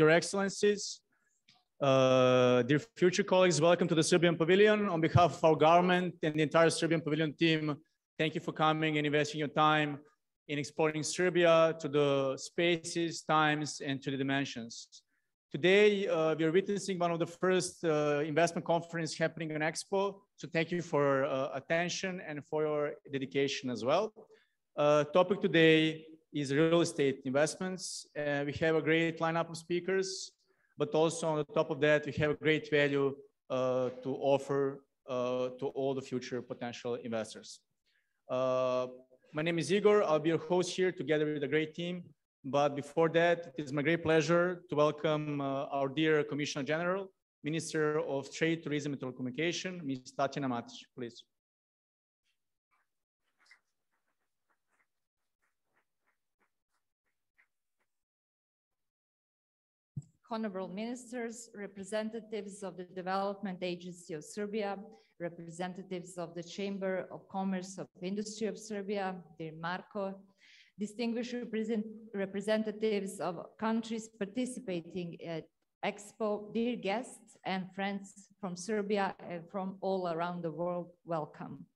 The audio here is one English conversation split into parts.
Your Excellencies, dear future colleagues, welcome to the Serbian Pavilion. On behalf of our government and the entire Serbian Pavilion team, thank you for coming and investing your time in exploring Serbia to the spaces, times, and to the dimensions. Today, we are witnessing one of the first investment conference happening in Expo. So thank you for attention and for your dedication as well. Topic today is real estate investments. We have a great lineup of speakers, but also on the top of that, we have a great value to offer to all the future potential investors. My name is Igor. I'll be your host here together with a great team. But before that, it is my great pleasure to welcome our dear Commissioner General, Minister of Trade, Tourism and Telecommunication, Ms. Tatjana Matić, please. Honorable ministers, representatives of the Development Agency of Serbia, representatives of the Chamber of Commerce of Industry of Serbia, dear Marko, distinguished representatives of countries participating at Expo, dear guests and friends from Serbia and from all around the world, welcome.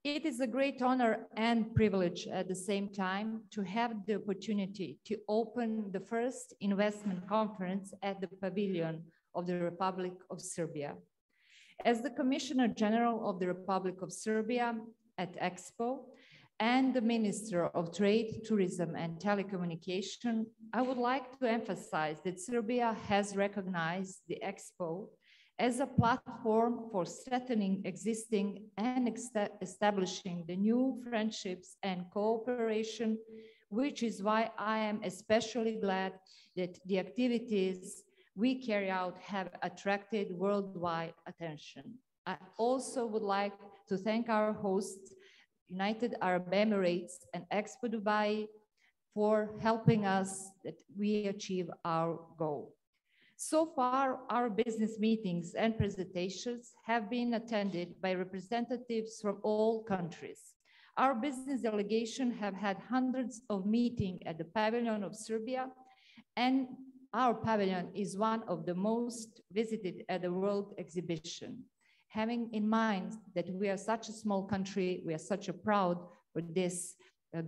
It is a great honor and privilege at the same time to have the opportunity to open the first investment conference at the Pavilion of the Republic of Serbia. As the Commissioner General of the Republic of Serbia at Expo and the Minister of Trade, Tourism and Telecommunication, I would like to emphasize that Serbia has recognized the Expo as a platform for strengthening existing and establishing the new friendships and cooperation, which is why I am especially glad that the activities we carry out have attracted worldwide attention. I also would like to thank our hosts, United Arab Emirates and Expo Dubai, for helping us that we achieve our goal. So far, our business meetings and presentations have been attended by representatives from all countries. Our business delegation have had hundreds of meetings at the Pavilion of Serbia, and our pavilion is one of the most visited at the World Exhibition. Having in mind that we are such a small country, we are such a proud for this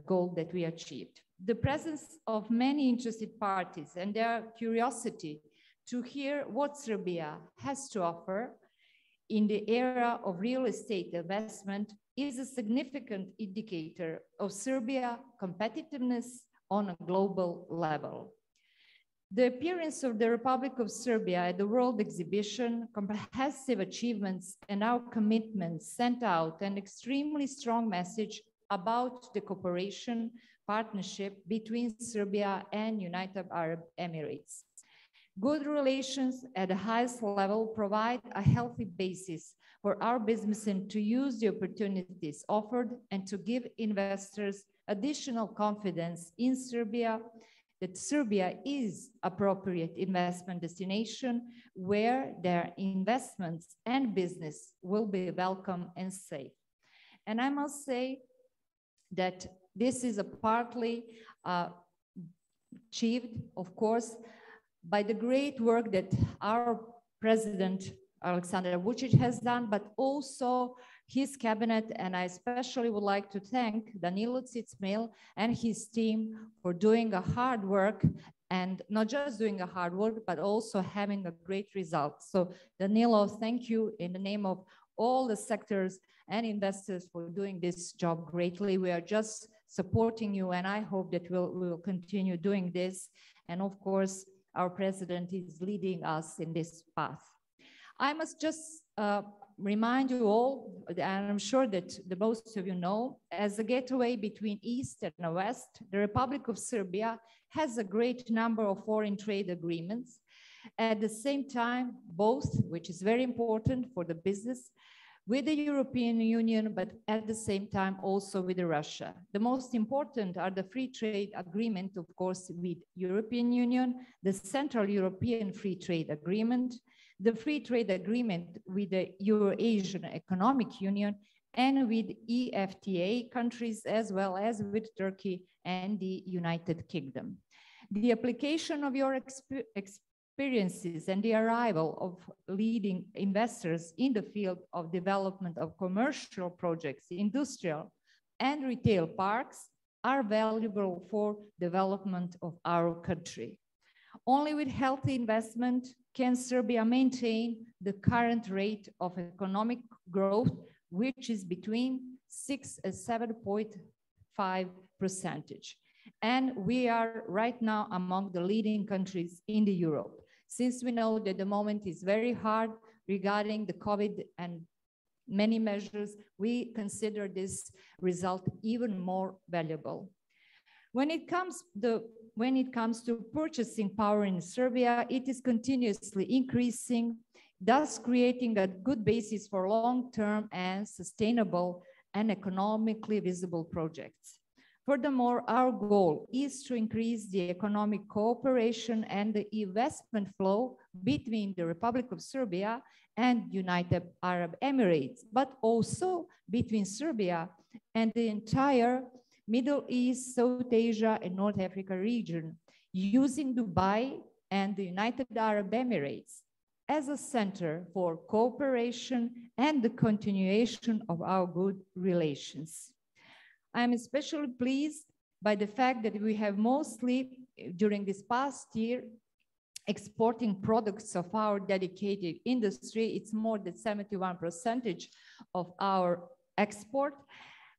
goal that we achieved. The presence of many interested parties and their curiosity to hear what Serbia has to offer in the era of real estate investment is a significant indicator of Serbia's competitiveness on a global level. The appearance of the Republic of Serbia at the World Exhibition, comprehensive achievements, and our commitments sent out an extremely strong message about the cooperation partnership between Serbia and United Arab Emirates. Good relations at the highest level provide a healthy basis for our businessmen to use the opportunities offered and to give investors additional confidence in Serbia, that Serbia is an appropriate investment destination where their investments and business will be welcome and safe. And I must say that this is partly achieved, of course, by the great work that our President Aleksandar Vučić has done, but also his cabinet, and I especially would like to thank Danilo Cicmil and his team for doing a hard work, and not just doing a hard work, but also having a great result. So Danilo, thank you in the name of all the sectors and investors for doing this job greatly. We are just supporting you, and I hope that we'll continue doing this. And of course, our president is leading us in this path. I must just remind you all, and I'm sure that the most of you know, as a gateway between East and West, the Republic of Serbia has a great number of foreign trade agreements. At the same time, both, which is very important for the business, with the European Union, but at the same time also with Russia. The most important are the free trade agreement, of course, with European Union, the Central European Free Trade Agreement, the free trade agreement with the Euro-Asian Economic Union, and with EFTA countries, as well as with Turkey and the United Kingdom. The application of your experiences and the arrival of leading investors in the field of development of commercial projects, industrial and retail parks are valuable for development of our country. Only with healthy investment can Serbia maintain the current rate of economic growth, which is between 6 and 7.5%. And we are right now among the leading countries in the Europe. Since we know that the moment is very hard regarding the COVID and many measures, we consider this result even more valuable. When it comes to purchasing power in Serbia, it is continuously increasing, thus creating a good basis for long-term and sustainable and economically visible projects. Furthermore, our goal is to increase the economic cooperation and the investment flow between the Republic of Serbia and United Arab Emirates, but also between Serbia and the entire Middle East, South Asia, and North Africa region, using Dubai and the United Arab Emirates as a center for cooperation and the continuation of our good relations. I am especially pleased by the fact that we have mostly, during this past year, exporting products of our dedicated industry. It's more than 71% of our export,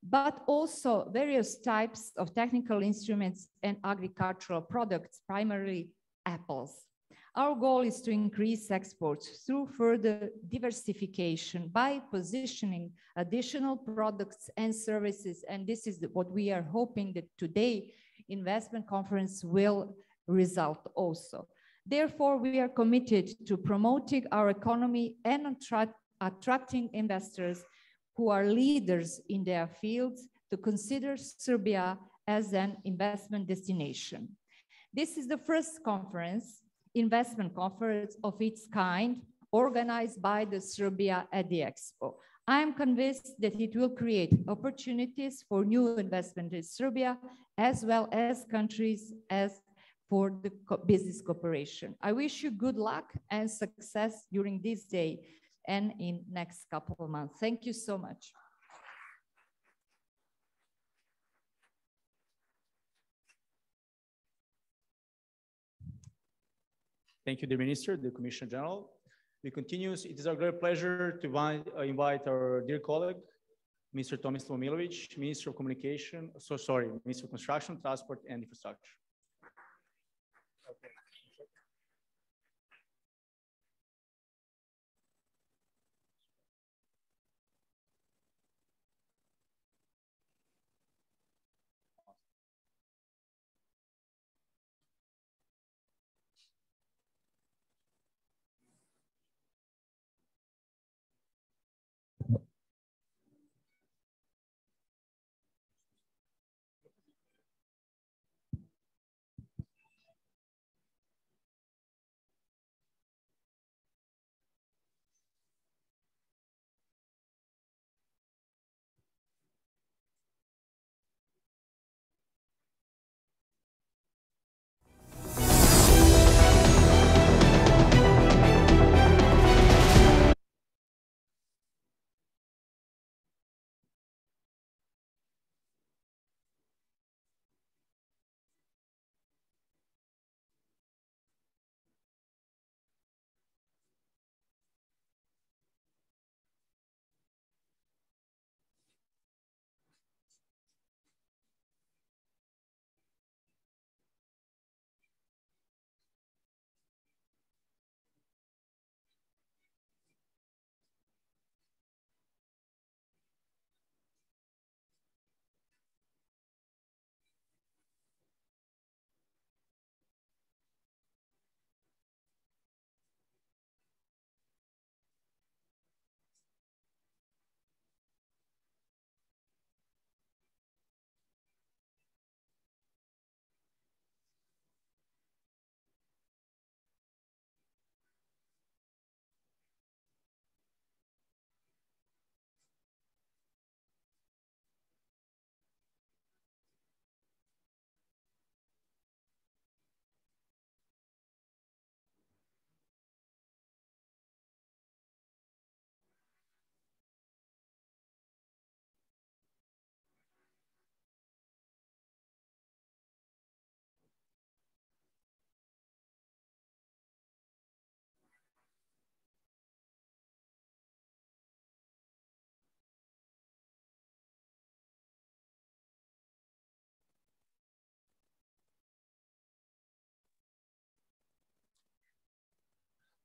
but also various types of technical instruments and agricultural products, primarily apples. Our goal is to increase exports through further diversification by positioning additional products and services. And this is what we are hoping that today investment conference will result also. Therefore, we are committed to promoting our economy and attracting investors who are leaders in their fields to consider Serbia as an investment destination. This is the first investment conference of its kind organized by the Serbia at the Expo. I am convinced that it will create opportunities for new investment in Serbia, as well as countries as for the business cooperation. I wish you good luck and success during this day and in next couple of months. Thank you so much. Thank you, the Minister, the Commissioner General. We continue. It is our great pleasure to invite our dear colleague, Mr. Tomislav Milovic, Minister of Minister of Construction, Transport and Infrastructure.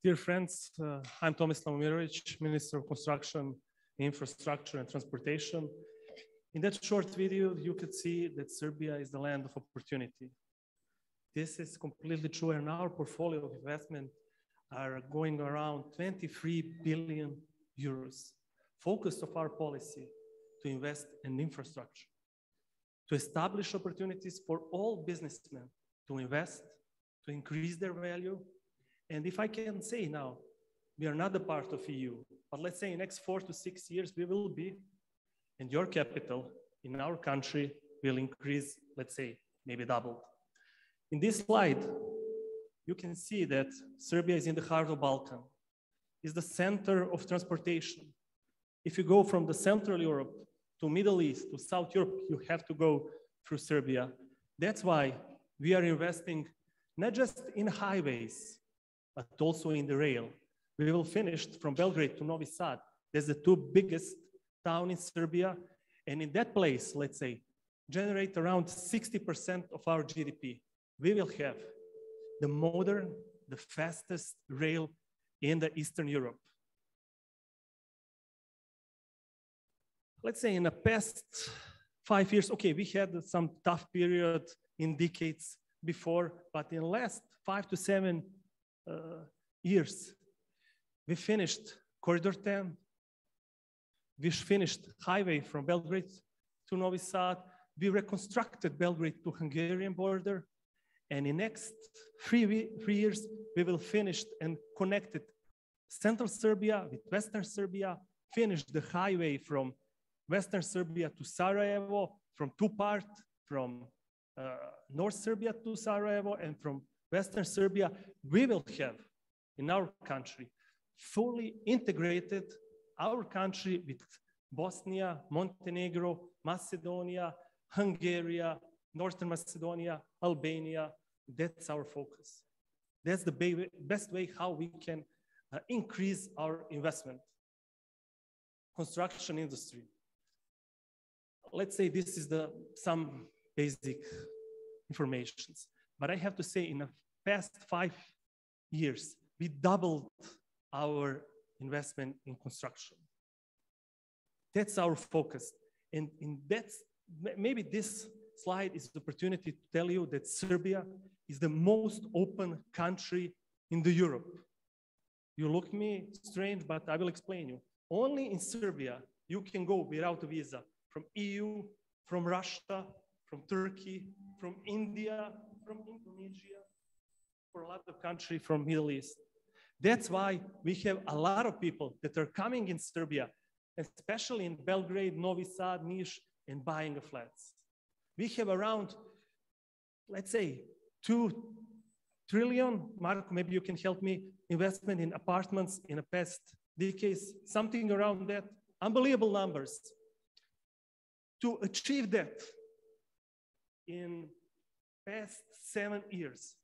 Dear friends, I'm Tomislav Momirovic, Minister of Construction, Infrastructure and Transportation. In that short video, you could see that Serbia is the land of opportunity. This is completely true, and our portfolio of investment are going around 23 billion euros. Focus of our policy to invest in infrastructure, to establish opportunities for all businessmen to invest, to increase their value. And if I can say now, we are not a part of EU, but let's say in the next 4 to 6 years, we will be, and your capital in our country will increase, let's say, maybe double. In this slide, you can see that Serbia is in the heart of Balkan. It's the center of transportation. If you go from the Central Europe to Middle East to South Europe, you have to go through Serbia. That's why we are investing not just in highways, but also in the rail. We will finish from Belgrade to Novi Sad. That's the 2 biggest towns in Serbia. And in that place, let's say, generate around 60% of our GDP. We will have the modern, the fastest rail in the Eastern Europe. Let's say in the past 5 years, okay, we had some tough period in decades before, but in the last 5 to 7 years, we finished Corridor 10, we finished highway from Belgrade to Novi Sad, we reconstructed Belgrade to Hungarian border, and in next 3 years, we will finish and connected Central Serbia with Western Serbia, finish the highway from Western Serbia to Sarajevo, from 2 parts, from North Serbia to Sarajevo, and from Western Serbia. We will have in our country fully integrated our country with Bosnia, Montenegro, Macedonia, Hungary, Northern Macedonia, Albania. That's our focus. That's the best way how we can increase our investment. Construction industry. Let's say this is some basic information. But I have to say in the past 5 years, we doubled our investment in construction. That's our focus. And maybe this slide is the opportunity to tell you that Serbia is the most open country in the Europe. You look me strange, but I will explain you. Only in Serbia, you can go without a visa from EU, from Russia, from Turkey, from India, from Indonesia, for a lot of countries from Middle East. That's why we have a lot of people that are coming in Serbia, especially in Belgrade, Novi Sad, Niš, and buying flats. We have around, let's say, 2 trillion, Marco, maybe you can help me, investment in apartments in the past decades, something around that, unbelievable numbers. To achieve that in past 7 years,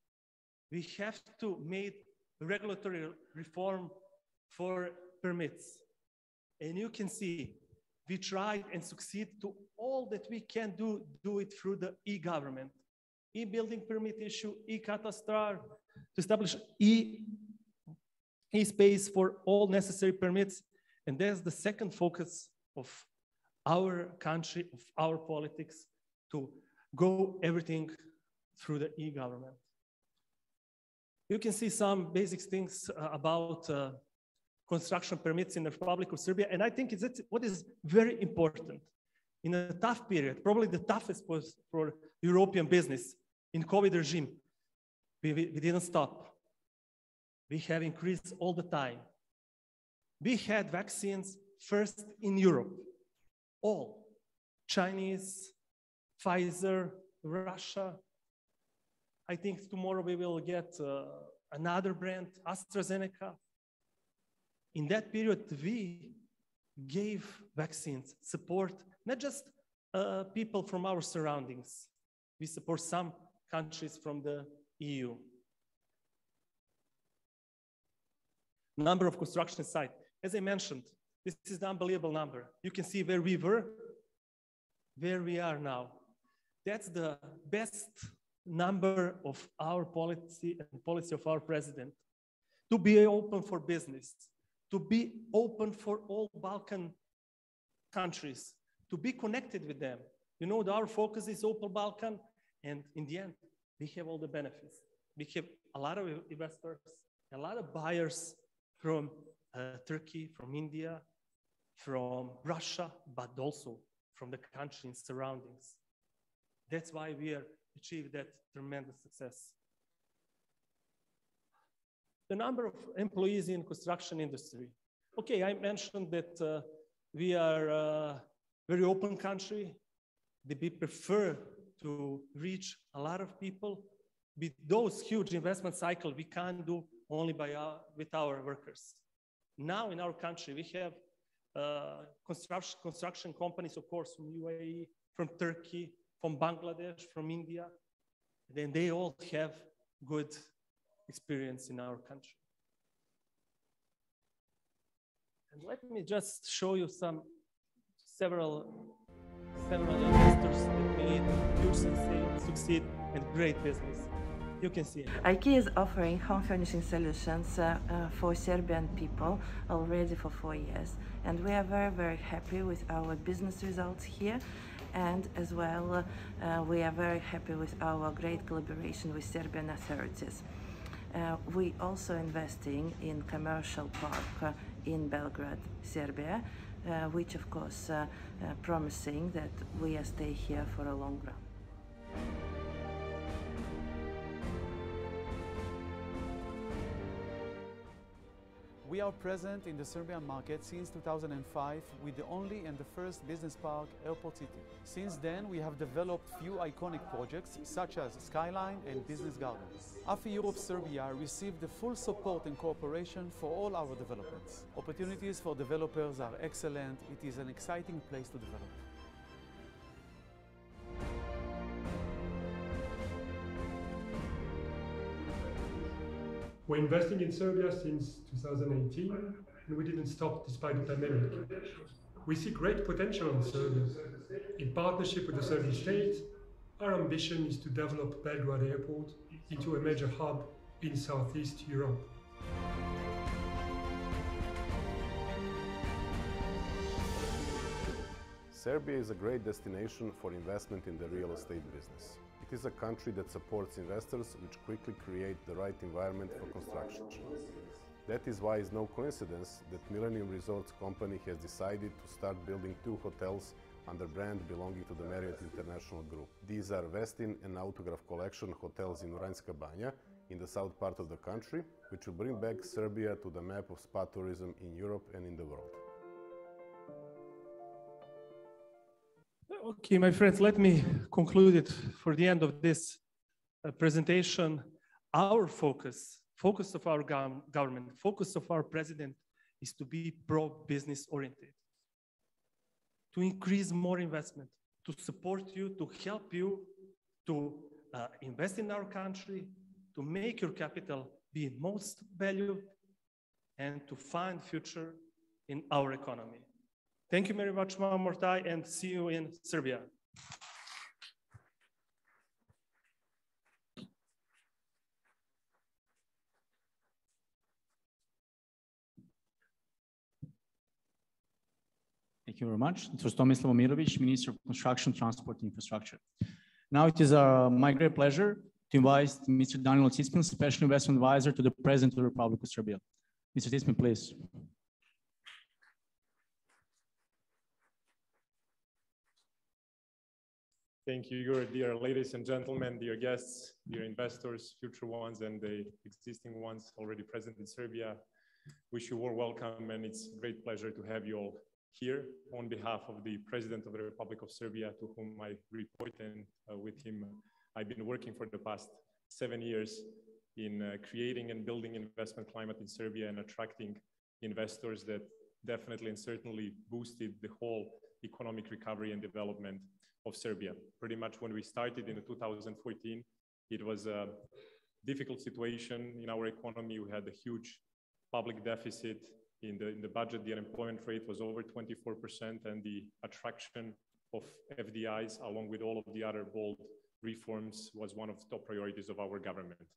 we have to make regulatory reform for permits. And you can see, we tried and succeed to all that we can do it through the e-government. E-building permit issue, e-catastrar, to establish e-space for all necessary permits. And that's the second focus of our country, of our politics, to go everything through the e-government. You can see some basic things about construction permits in the Republic of Serbia. And I think it's what is very important. In a tough period, probably the toughest was for European business in COVID regime, we didn't stop. We have increased all the time. We had vaccines first in Europe, all. Chinese, Pfizer, Russia. I think tomorrow we will get another brand, AstraZeneca. In that period, we gave vaccines support, not just people from our surroundings. We support some countries from the EU. Number of construction sites. As I mentioned, this is an unbelievable number. You can see where we were, where we are now. That's the best number of our policy and policy of our president. to be open for business, to be open for all Balkan countries, to be connected with them. You know, our focus is open Balkan, and in the end, we have all the benefits. We have a lot of investors, a lot of buyers from Turkey, from India, from Russia, but also from the country's surroundings. That's why we are achieved that tremendous success. The number of employees in construction industry. Okay, I mentioned that we are a very open country. We prefer to reach a lot of people. With those huge investment cycles, we can't do only with our workers. Now in our country, we have construction companies, of course, from UAE, from Turkey, from Bangladesh, from India. Then they all have good experience in our country. And let me just show you several investors that made huge succeed and great business. You can see it. Iep is offering home furnishing solutions for Serbian people already for 4 years. And we are very, very happy with our business results here. And as well, we are very happy with our great collaboration with Serbian authorities. We also investing in commercial park in Belgrade, Serbia, which of course promising that we stay here for a long run. We are present in the Serbian market since 2005 with the only and the first business park, Airport City. Since then, we have developed few iconic projects such as Skyline and Business Gardens. AFI Europe Serbia received the full support and cooperation for all our developments. Opportunities for developers are excellent. It is an exciting place to develop. We're investing in Serbia since 2018, and we didn't stop despite the pandemic. We see great potential in Serbia. In partnership with the Serbian state, our ambition is to develop Belgrade Airport into a major hub in Southeast Europe. Serbia is a great destination for investment in the real estate business. It is a country that supports investors, which quickly create the right environment for construction. That is why it's no coincidence that Millennium Resorts company has decided to start building 2 hotels under brand belonging to the Marriott International Group. These are Westin and Autograph Collection hotels in Vraniachika Spa in the south part of the country, which will bring back Serbia to the map of spa tourism in Europe and in the world. Okay, my friends, let me conclude it for the end of this presentation. Our focus of our government, focus of our president is to be pro-business oriented, to increase more investment, to support you, to help you to invest in our country, to make your capital be most valued, and to find future in our economy. Thank you very much one more time, and see you in Serbia. Thank you very much. It was Tomislav Mirovic, Minister of Construction, Transport, and Infrastructure. Now it is my great pleasure to invite Mr. Daniel Cispin, Special Investment Advisor to the President of the Republic of Serbia. Mr. Cispin, please. Thank you, your dear ladies and gentlemen, dear guests, dear investors, future ones, and the existing ones already present in Serbia. Wish you warm welcome, and it's a great pleasure to have you all here on behalf of the President of the Republic of Serbia, to whom I report, and with him I've been working for the past 7 years in creating and building investment climate in Serbia and attracting investors that definitely and certainly boosted the whole economic recovery and development of Serbia. Pretty much when we started in 2014, it was a difficult situation in our economy. We had a huge public deficit in the budget. The unemployment rate was over 24%, and the attraction of FDIs, along with all of the other bold reforms, was one of the top priorities of our government.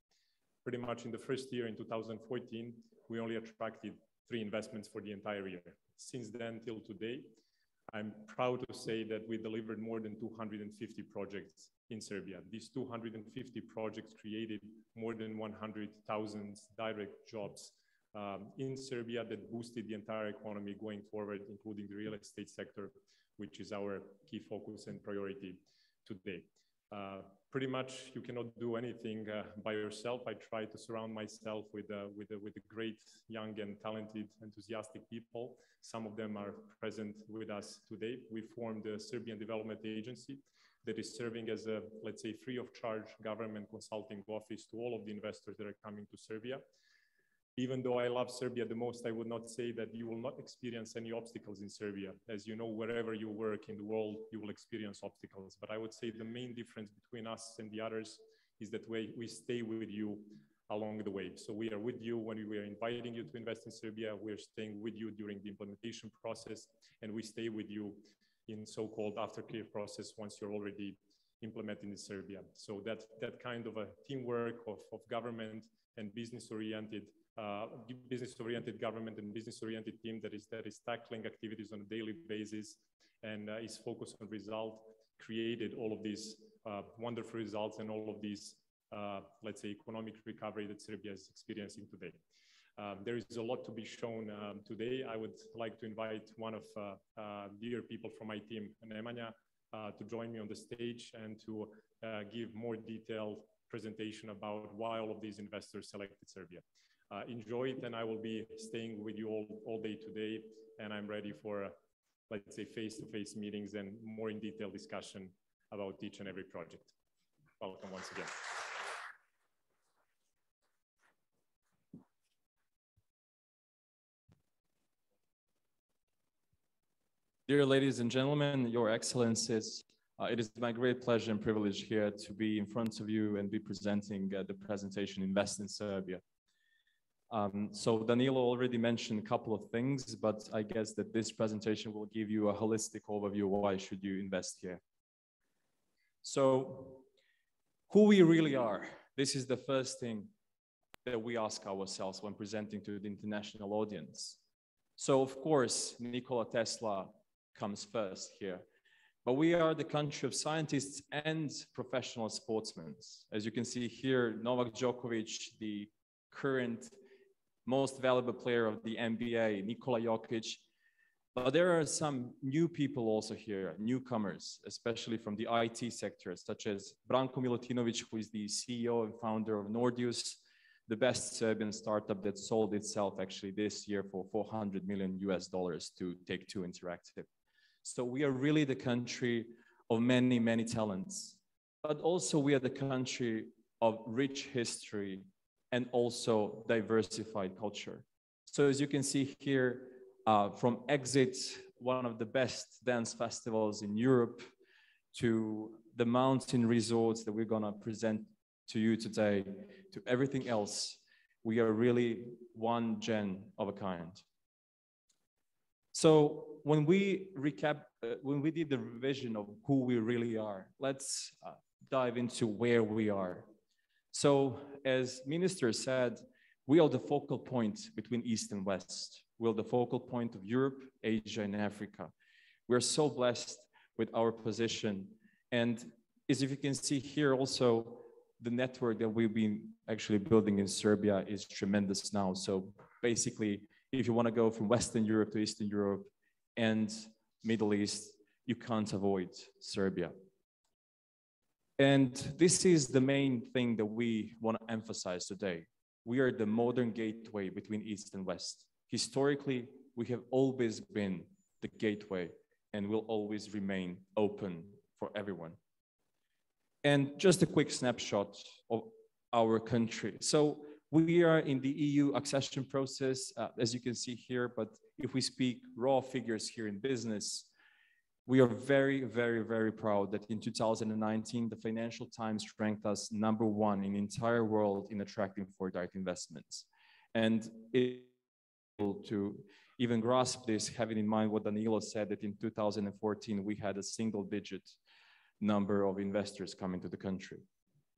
pretty much in the first year in 2014, we only attracted 3 investments for the entire year. Since then till today, I'm proud to say that we delivered more than 250 projects in Serbia. These 250 projects created more than 100,000 direct jobs in Serbia that boosted the entire economy going forward, including the real estate sector, which is our key focus and priority today. Pretty much you cannot do anything by yourself. I try to surround myself with great young and talented, enthusiastic people. Some of them are present with us today. We formed the Serbian Development Agency that is serving as a, let's say, free of charge government consulting office to all of the investors that are coming to Serbia. Even though I love Serbia the most, I would not say that you will not experience any obstacles in Serbia. As you know, wherever you work in the world, you will experience obstacles. But I would say the main difference between us and the others is that we stay with you along the way. So we are with you when we are inviting you to invest in Serbia. We are staying with you during the implementation process, and we stay with you in so-called aftercare process once you're already implementing in Serbia. So that kind of a teamwork of government and business-oriented government and business-oriented team that is tackling activities on a daily basis and is focused on result, created all of these wonderful results and all of these, let's say, economic recovery that Serbia is experiencing today. There is a lot to be shown today. I would like to invite one of dear people from my team, Nemanja, to join me on the stage and to give more detailed presentation about why all of these investors selected Serbia. Enjoy it, and I will be staying with you all day today, and I'm ready for, let's say, face-to-face meetings and more in detail discussion about each and every project. Welcome once again. Dear ladies and gentlemen, Your Excellencies, it is my great pleasure and privilege here to be in front of you and be presenting the presentation Invest in Serbia. So Danilo already mentioned a couple of things, but I guess that this presentation will give you a holistic overview why should you invest here. So who we really are, this is the first thing that we ask ourselves when presenting to the international audience. So of course, Nikola Tesla comes first here, but we are the country of scientists and professional sportsmen. As you can see here, Novak Djokovic, the current most valuable player of the NBA, Nikola Jokic. But there are some new people also here, newcomers, especially from the IT sector, such as Branko Milutinovic, who is the CEO and founder of Nordius, the best Serbian startup that sold itself actually this year for $400 million to Take-Two Interactive. So we are really the country of many, many talents, but also we are the country of rich history and also diversified culture. So as you can see here, from Exit, one of the best dance festivals in Europe, to the mountain resorts that we're gonna present to you today, to everything else, we are really one gen of a kind. So when we did the revision of who we really are, let's dive into where we are. So as Minister said, we are the focal point between East and West. We're the focal point of Europe, Asia, and Africa. We're so blessed with our position. And as if you can see here also, the network that we've been actually building in Serbia is tremendous now. So basically, if you want to go from Western Europe to Eastern Europe and Middle East, you can't avoid Serbia. And this is the main thing that we want to emphasize today. We are the modern gateway between East and West. Historically, we have always been the gateway and will always remain open for everyone. And just a quick snapshot of our country. So we are in the EU accession process, as you can see here, but if we speak raw figures here in business, we are very, very, very proud that in 2019, the Financial Times ranked us #1 in the entire world in attracting foreign direct investments. And to even grasp this, having in mind what Danilo said, that in 2014, we had a single-digit number of investors coming to the country.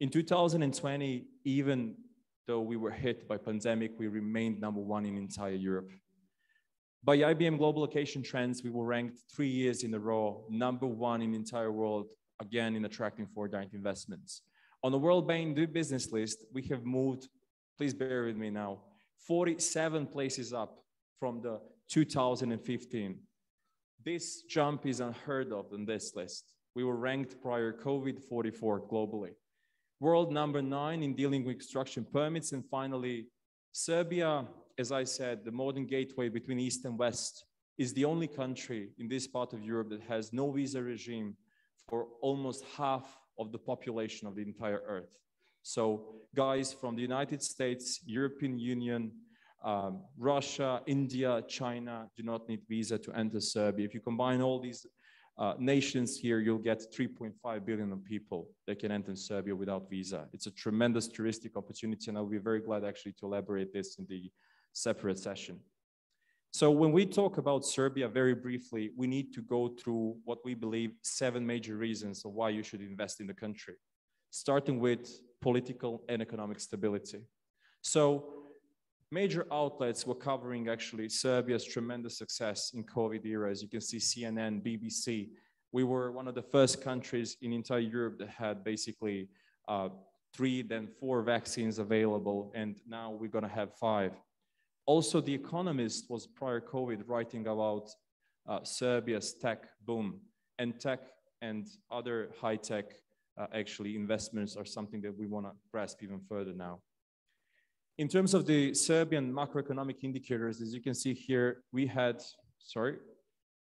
In 2020, even though we were hit by pandemic, we remained #1 in entire Europe. By IBM Global Location Trends, we were ranked 3 years in a row, #1 in the entire world, again in attracting foreign direct investments. On the World Bank Doing Business list, we have moved, please bear with me now, 47 places up from the 2015. This jump is unheard of on this list. We were ranked prior COVID 44 globally. World #9 in dealing with construction permits. And finally, Serbia, as I said, the modern gateway between East and West, is the only country in this part of Europe that has no visa regime for almost half of the population of the entire Earth. So guys from the United States, European Union, Russia, India, China do not need visa to enter Serbia. If you combine all these nations here, you'll get 3.5 billion of people that can enter Serbia without visa. It's a tremendous touristic opportunity, and I'll be very glad actually to elaborate this in the separate session. So when we talk about Serbia very briefly, we need to go through what we believe 7 major reasons of why you should invest in the country, starting with political and economic stability. So major outlets were covering actually Serbia's tremendous success in COVID era. As you can see, CNN, BBC. We were one of the first countries in entire Europe that had basically 3, then 4 vaccines available, and now we're gonna have 5. Also, The Economist was prior COVID writing about Serbia's tech boom, and tech and other high-tech actually investments are something that we wanna grasp even further now. In terms of the Serbian macroeconomic indicators, as you can see here, we had,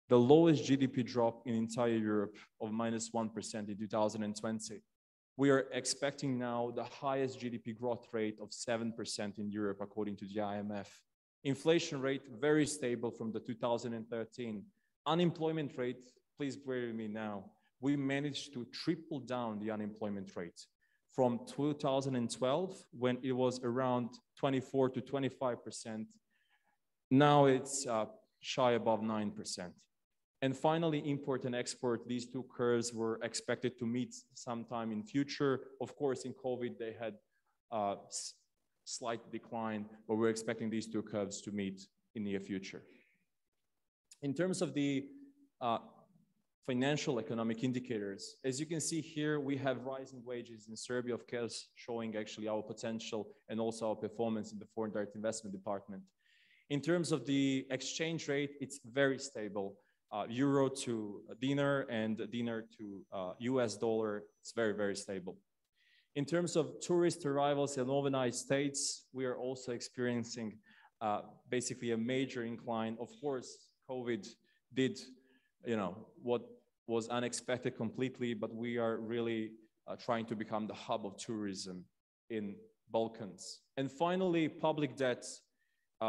the lowest GDP drop in entire Europe of -1% in 2020. We are expecting now the highest GDP growth rate of 7% in Europe, according to the IMF. Inflation rate, very stable from the 2013. Unemployment rate, please bear with me now. We managed to triple down the unemployment rate from 2012, when it was around 24 to 25%. Now it's shy above 9%. And finally, import and export, these 2 curves were expected to meet sometime in future. Of course, in COVID, they had slight decline, but we're expecting these 2 curves to meet in the near future. In terms of the financial economic indicators, as you can see here, we have rising wages in Serbia, of course, showing actually our potential and also our performance in the foreign direct investment department. In terms of the exchange rate, it's very stable. Euro to dinar and dinar to US dollar, it's very, very stable. In terms of tourist arrivals in the United States, we are also experiencing basically a major incline. Of course, COVID did, what was unexpected completely, but we are really trying to become the hub of tourism in Balkans. And finally, public debt.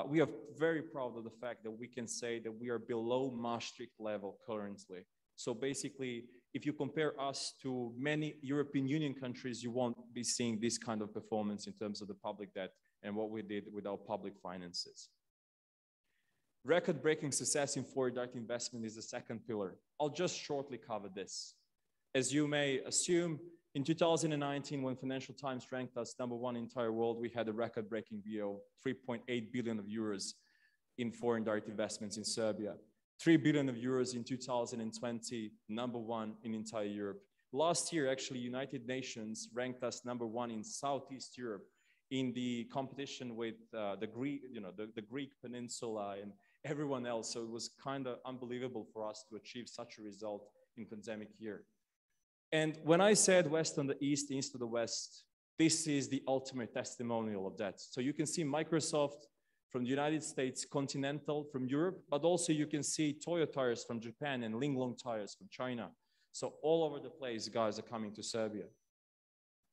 We are very proud of the fact that we can say that we are below Maastricht level currently. So basically, if you compare us to many European Union countries, you won't be seeing this kind of performance in terms of the public debt and what we did with our public finances. Record-breaking success in foreign direct investment is the second pillar. I'll just shortly cover this. As you may assume, in 2019, when Financial Times ranked us #1 in the entire world, we had a record-breaking year of 3.8 billion of euros in foreign direct investments in Serbia. 3 billion of euros in 2020, #1 in entire Europe. Last year, actually, United Nations ranked us #1 in Southeast Europe in the competition with the Greek peninsula and everyone else. So it was kind of unbelievable for us to achieve such a result in pandemic year. And when I said West on the East, East to the West, this is the ultimate testimonial of that. So you can see Microsoft from the United States, Continental from Europe, but also you can see Toyo tires from Japan and Linglong tires from China. So all over the place, guys are coming to Serbia.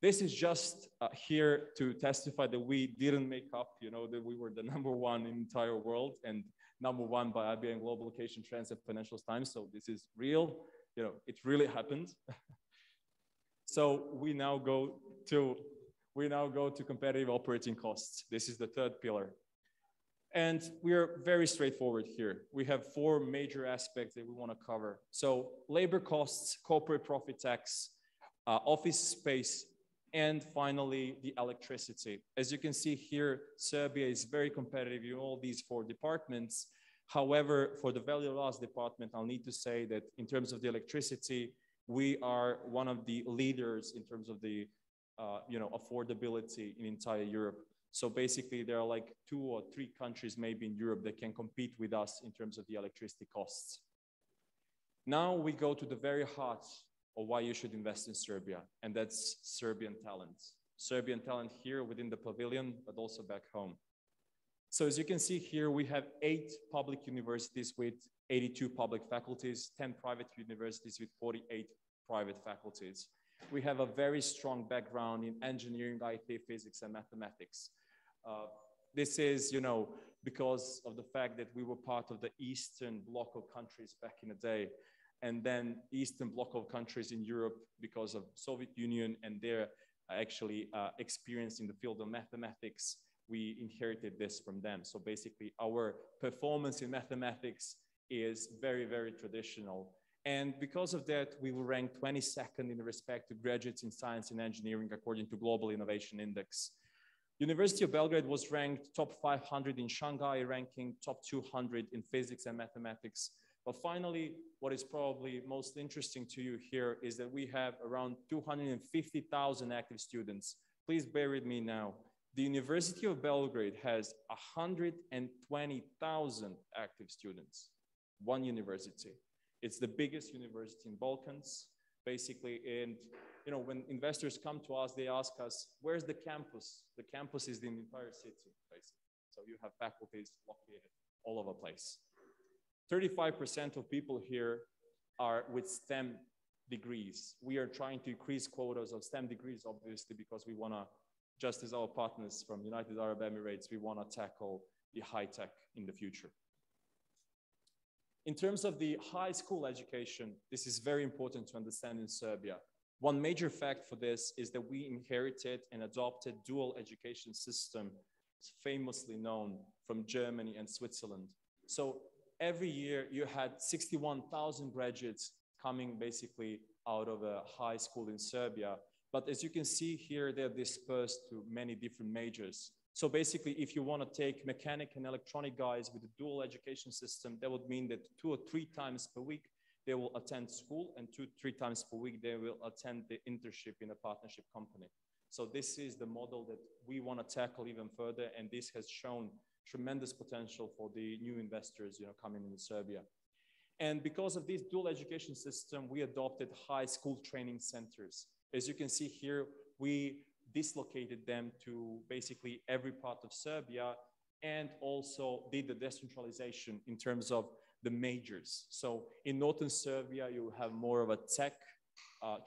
This is just here to testify that we didn't make up, that we were the #1 in the entire world and #1 by IBM Global Location Trends and Financial Times. So this is real, it really happened. So we now go to competitive operating costs. This is the 3rd pillar. And we are very straightforward here. We have 4 major aspects that we want to cover. So labor costs, corporate profit tax, office space, And finally, the electricity. As you can see here, Serbia is very competitive in all these 4 departments. However, for the value loss department, I'll need to say that in terms of the electricity, we are one of the leaders in terms of the affordability in entire Europe. So basically, there are like 2 or 3 countries maybe in Europe that can compete with us in terms of the electricity costs. Now we go to the very heart of why you should invest in Serbia, and that's Serbian talent. Serbian talent here within the pavilion, but also back home. So as you can see here, we have 8 public universities with 82 public faculties, 10 private universities with 48 private faculties. We have a very strong background in engineering, IT, physics, and mathematics. This is, because of the fact that we were part of the Eastern Bloc of countries back in the day, and then Eastern Bloc of countries in Europe because of Soviet Union and their actually experience in the field of mathematics. We inherited this from them. So basically, our performance in mathematics is very, very traditional. And because of that, we were ranked 22nd in respect to graduates in science and engineering according to Global Innovation Index. University of Belgrade was ranked top 500 in Shanghai ranking, top 200 in physics and mathematics. But finally, what is probably most interesting to you here is that we have around 250,000 active students. Please bear with me now. The University of Belgrade has 120,000 active students, one university. It's the biggest university in Balkans, basically. And when investors come to us, they ask us, where's the campus? The campus is in the entire city, basically. So you have faculties located all over the place. 35% of people here are with STEM degrees. We are trying to increase quotas of STEM degrees, obviously, because we want to, just as our partners from United Arab Emirates, we want to tackle the high tech in the future. In terms of the high school education, this is very important to understand in Serbia. One major fact for this is that we inherited and adopted dual education system, famously known from Germany and Switzerland. So every year you had 61,000 graduates coming basically out of a high school in Serbia. But as you can see here, they're dispersed to many different majors. So basically, if you want to take mechanic and electronic guys with a dual education system, that would mean that 2 or 3 times per week, they will attend school, and 2 or 3 times per week, they will attend the internship in a partnership company. So this is the model that we want to tackle even further. And this has shown tremendous potential for the new investors, coming into Serbia. And because of this dual education system, we adopted high school training centers. As you can see here, we dislocated them to basically every part of Serbia, and also did the decentralization in terms of the majors. So in northern Serbia, you have more of a tech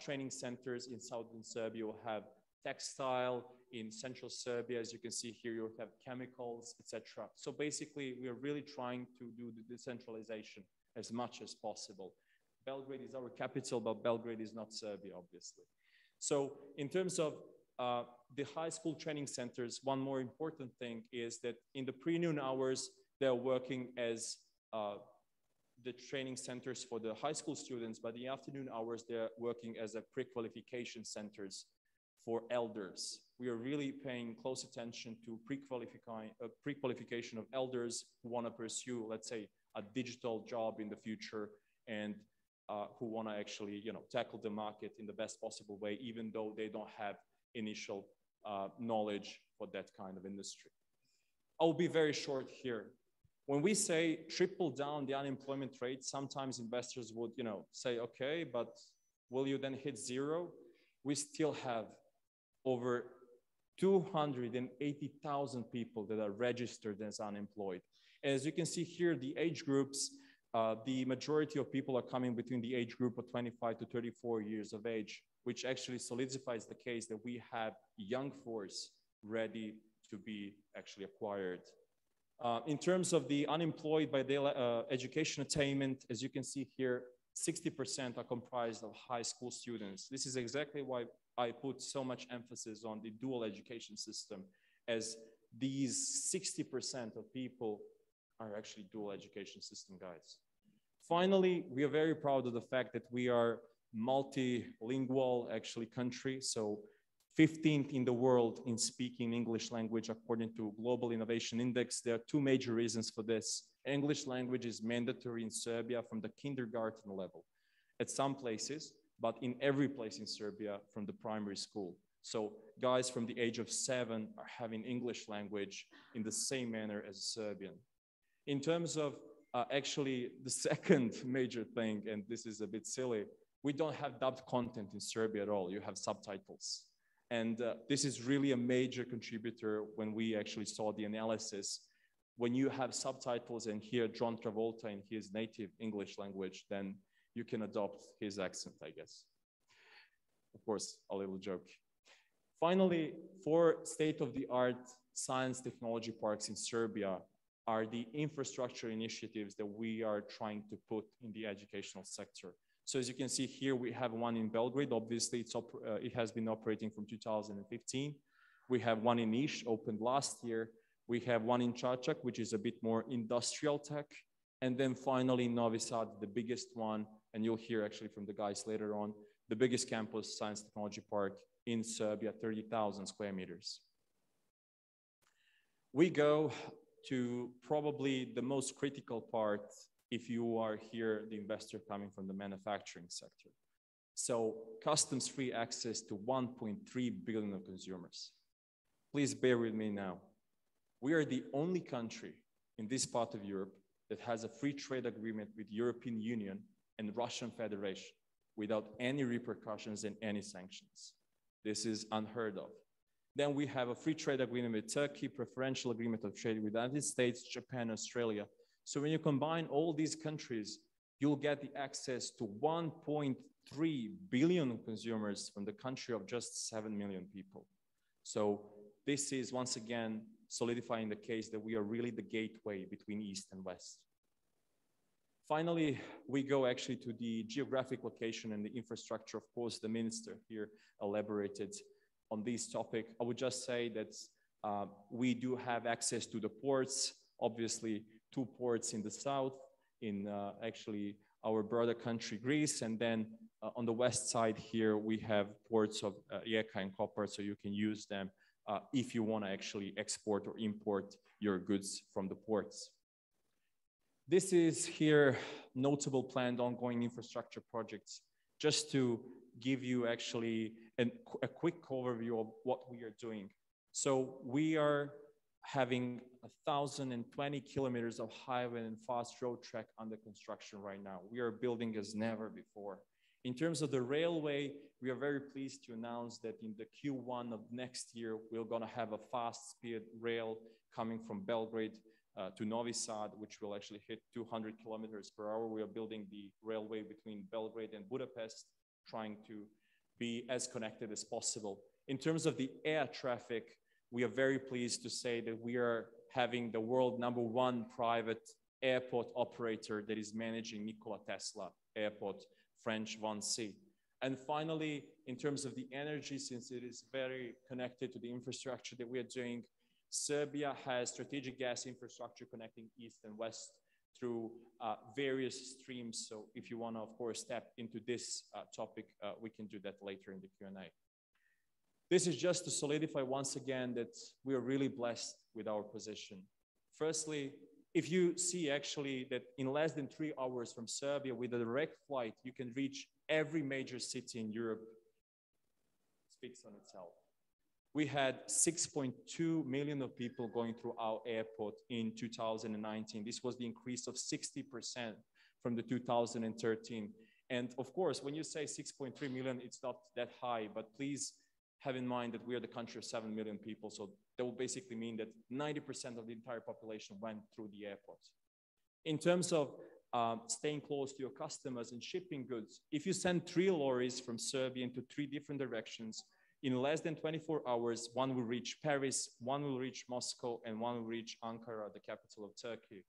training centers. In southern Serbia, you have textile. In central Serbia, as you can see here, you have chemicals, etc. So basically, we are really trying to do the decentralization as much as possible. Belgrade is our capital, but Belgrade is not Serbia, obviously. So in terms of the high school training centers, one more important thing is that in the pre-noon hours, they're working as the training centers for the high school students, but in the afternoon hours, they're working as a pre-qualification centers for elders. We are really paying close attention to pre-qualification of elders who want to pursue, let's say, a digital job in the future, and who want to actually, tackle the market in the best possible way, even though they don't have initial knowledge for that kind of industry. I'll be very short here. When we say triple down the unemployment rate, sometimes investors would, say, okay, but will you then hit 0? We still have over 280,000 people that are registered as unemployed. As you can see here, the age groups, the majority of people are coming between the age group of 25 to 34 years of age, which actually solidifies the case that we have young force ready to be actually acquired. In terms of the unemployed by their education attainment, as you can see here, 60% are comprised of high school students. This is exactly why I put so much emphasis on the dual education system, as these 60% of people are actually dual education system guys. Finally, we are very proud of the fact that we are multilingual actually country. So 15th in the world in speaking English language according to Global Innovation Index. There are two major reasons for this. English language is mandatory in Serbia from the kindergarten level at some places, but in every place in Serbia from the primary school. So guys from the age of 7 are having English language in the same manner as Serbian. In terms of actually the second major thing, and this is a bit silly, we don't have dubbed content in Serbia at all. You have subtitles. And this is really a major contributor when we actually saw the analysis. When you have subtitles and hear John Travolta in his native English language, then you can adopt his accent, I guess. Of course, a little joke. Finally, 4 state-of-the-art science technology parks in Serbia are the infrastructure initiatives that we are trying to put in the educational sector. So as you can see here, we have one in Belgrade. Obviously, it has been operating from 2015. We have one in Niš, opened last year. We have one in Čačak, which is a bit more industrial tech. And then finally, Novi Sad, the biggest one, and you'll hear actually from the guys later on, the biggest campus science technology park in Serbia, 30,000 square meters. We go to probably the most critical part if you are here, the investor coming from the manufacturing sector. So customs-free access to 1.3 billion of consumers. Please bear with me now. We are the only country in this part of Europe that has a free trade agreement with European Union and Russian Federation without any repercussions and any sanctions. This is unheard of. Then we have a free trade agreement with Turkey, preferential agreement of trade with the United States, Japan, Australia. So when you combine all these countries, you'll get the access to 1.3 billion consumers from the country of just 7 million people. So this is once again solidifying the case that we are really the gateway between East and West. Finally, we go actually to the geographic location and the infrastructure. Of course, the minister here elaborated on this topic. I would just say that we do have access to the ports, obviously 2 ports in the south, in actually our brother country, Greece, and then on the west side here, we have ports of Rijeka and Koper, so you can use them if you want to actually export or import your goods from the ports. This is here notable planned ongoing infrastructure projects, just to give you actually a quick overview of what we are doing. So we are having 1,020 kilometers of highway and fast road track under construction right now. We are building as never before. In terms of the railway, we are very pleased to announce that in the Q1 of next year, we're gonna have a fast speed rail coming from Belgrade to Novi Sad, which will actually hit 200 kilometers per hour. We are building the railway between Belgrade and Budapest, trying to be as connected as possible. In terms of the air traffic, we are very pleased to say that we are having the world #1 private airport operator that is managing Nikola Tesla Airport, French Vinci. And finally, in terms of the energy, since it is very connected to the infrastructure that we are doing, Serbia has strategic gas infrastructure connecting East and West through various streams. So if you want to, of course, step into this topic, we can do that later in the Q&A. This is just to solidify once again that we are really blessed with our position. Firstly, if you see actually that in less than 3 hours from Serbia with a direct flight, you can reach every major city in Europe, speaks on itself. We had 6.2 million of people going through our airport in 2019. This was the increase of 60% from the 2013. And of course, when you say 6.3 million, it's not that high, but please have in mind that we are the country of 7 million people. So that will basically mean that 90% of the entire population went through the airport. In terms of staying close to your customers and shipping goods, if you send 3 lorries from Serbia into 3 different directions, in less than 24 hours, one will reach Paris, one will reach Moscow, and one will reach Ankara, the capital of Turkey.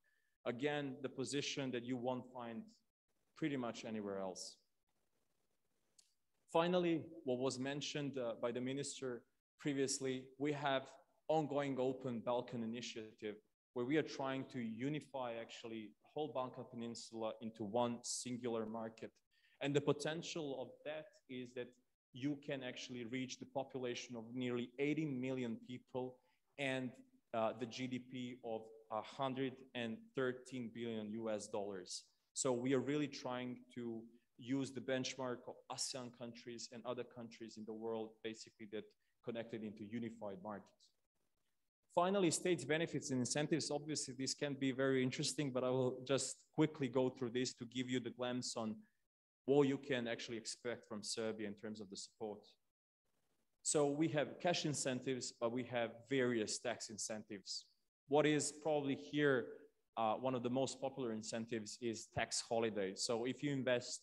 Again, the position that you won't find pretty much anywhere else. Finally, what was mentioned by the minister previously, we have ongoing Open Balkan initiative where we are trying to unify actually the whole Balkan Peninsula into one singular market. And the potential of that is that you can actually reach the population of nearly 18 million people and the GDP of 113 billion US dollars. So we are really trying to use the benchmark of ASEAN countries and other countries in the world, basically that connected into unified markets. Finally, states benefits and incentives. Obviously, this can be very interesting, but I will just quickly go through this to give you the glimpse on what you can actually expect from Serbia in terms of the support. So we have cash incentives, but we have various tax incentives. What is probably here one of the most popular incentives is tax holiday. So if you invest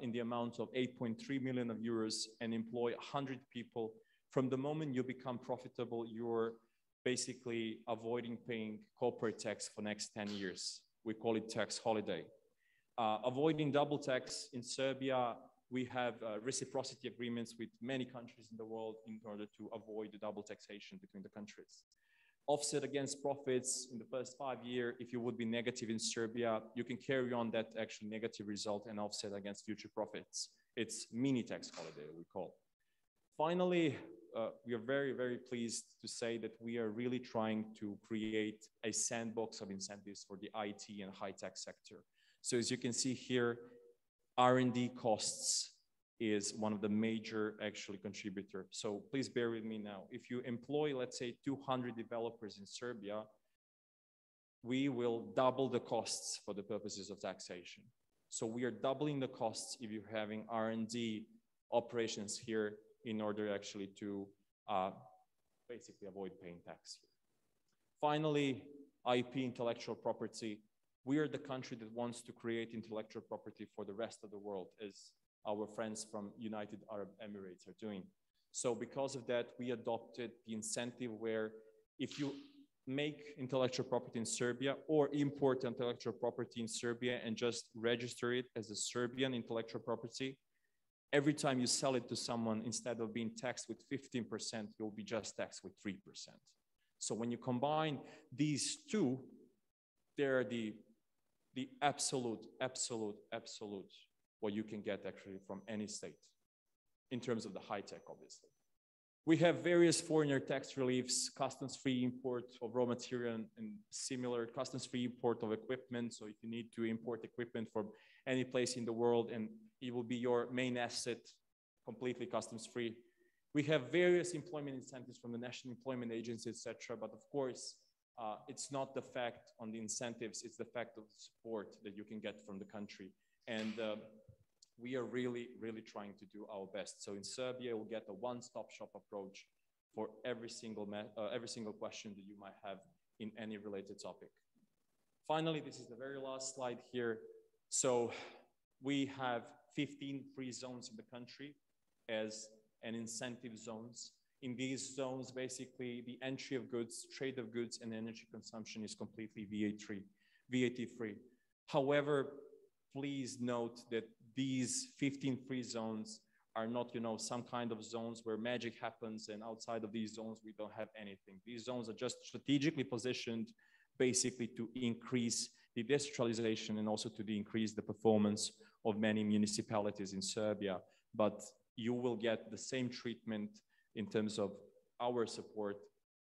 in the amount of 8.3 million of euros and employ 100 people, from the moment you become profitable, you're basically avoiding paying corporate tax for next 10 years. We call it tax holiday. Avoiding double tax in Serbia, we have reciprocity agreements with many countries in the world in order to avoid the double taxation between the countries. Offset against profits in the first 5 years, if you would be negative in Serbia, you can carry on that actually negative result and offset against future profits. It's mini tax holiday, we call. Finally, we are very, very pleased to say that we are really trying to create a sandbox of incentives for the IT and high-tech sector. So as you can see here, R&D costs is one of the major actually contributor. So please bear with me now. If you employ, let's say 200 developers in Serbia, we will double the costs for the purposes of taxation. So we are doubling the costs if you're having R&D operations here in order actually to basically avoid paying tax here. Finally, IP, intellectual property. We are the country that wants to create intellectual property for the rest of the world, as our friends from United Arab Emirates are doing. So because of that, we adopted the incentive where if you make intellectual property in Serbia or import intellectual property in Serbia and just register it as a Serbian intellectual property, every time you sell it to someone, instead of being taxed with 15%, you'll be just taxed with 3%. So when you combine these two, they're the absolute what you can get actually from any state in terms of the high tech, obviously. We have various foreigner tax reliefs, customs-free import of raw material and similar customs-free import of equipment. So if you need to import equipment from any place in the world and it will be your main asset, completely customs-free. We have various employment incentives from the National Employment Agency, etc. But of course, it's not the fact on the incentives, it's the fact of the support that you can get from the country. And we are really, really trying to do our best. So in Serbia, we'll get a one-stop shop approach for every single question that you might have in any related topic. Finally, this is the very last slide here. So we have 15 free zones in the country as an incentive zones. In these zones, basically, the entry of goods, trade of goods, and energy consumption is completely VAT-free. However, please note that these 15 free zones are not, some kind of zones where magic happens, and outside of these zones, we don't have anything. These zones are just strategically positioned, basically, to increase the decentralization and also to increase the performance of many municipalities in Serbia. But you will get the same treatment in terms of our support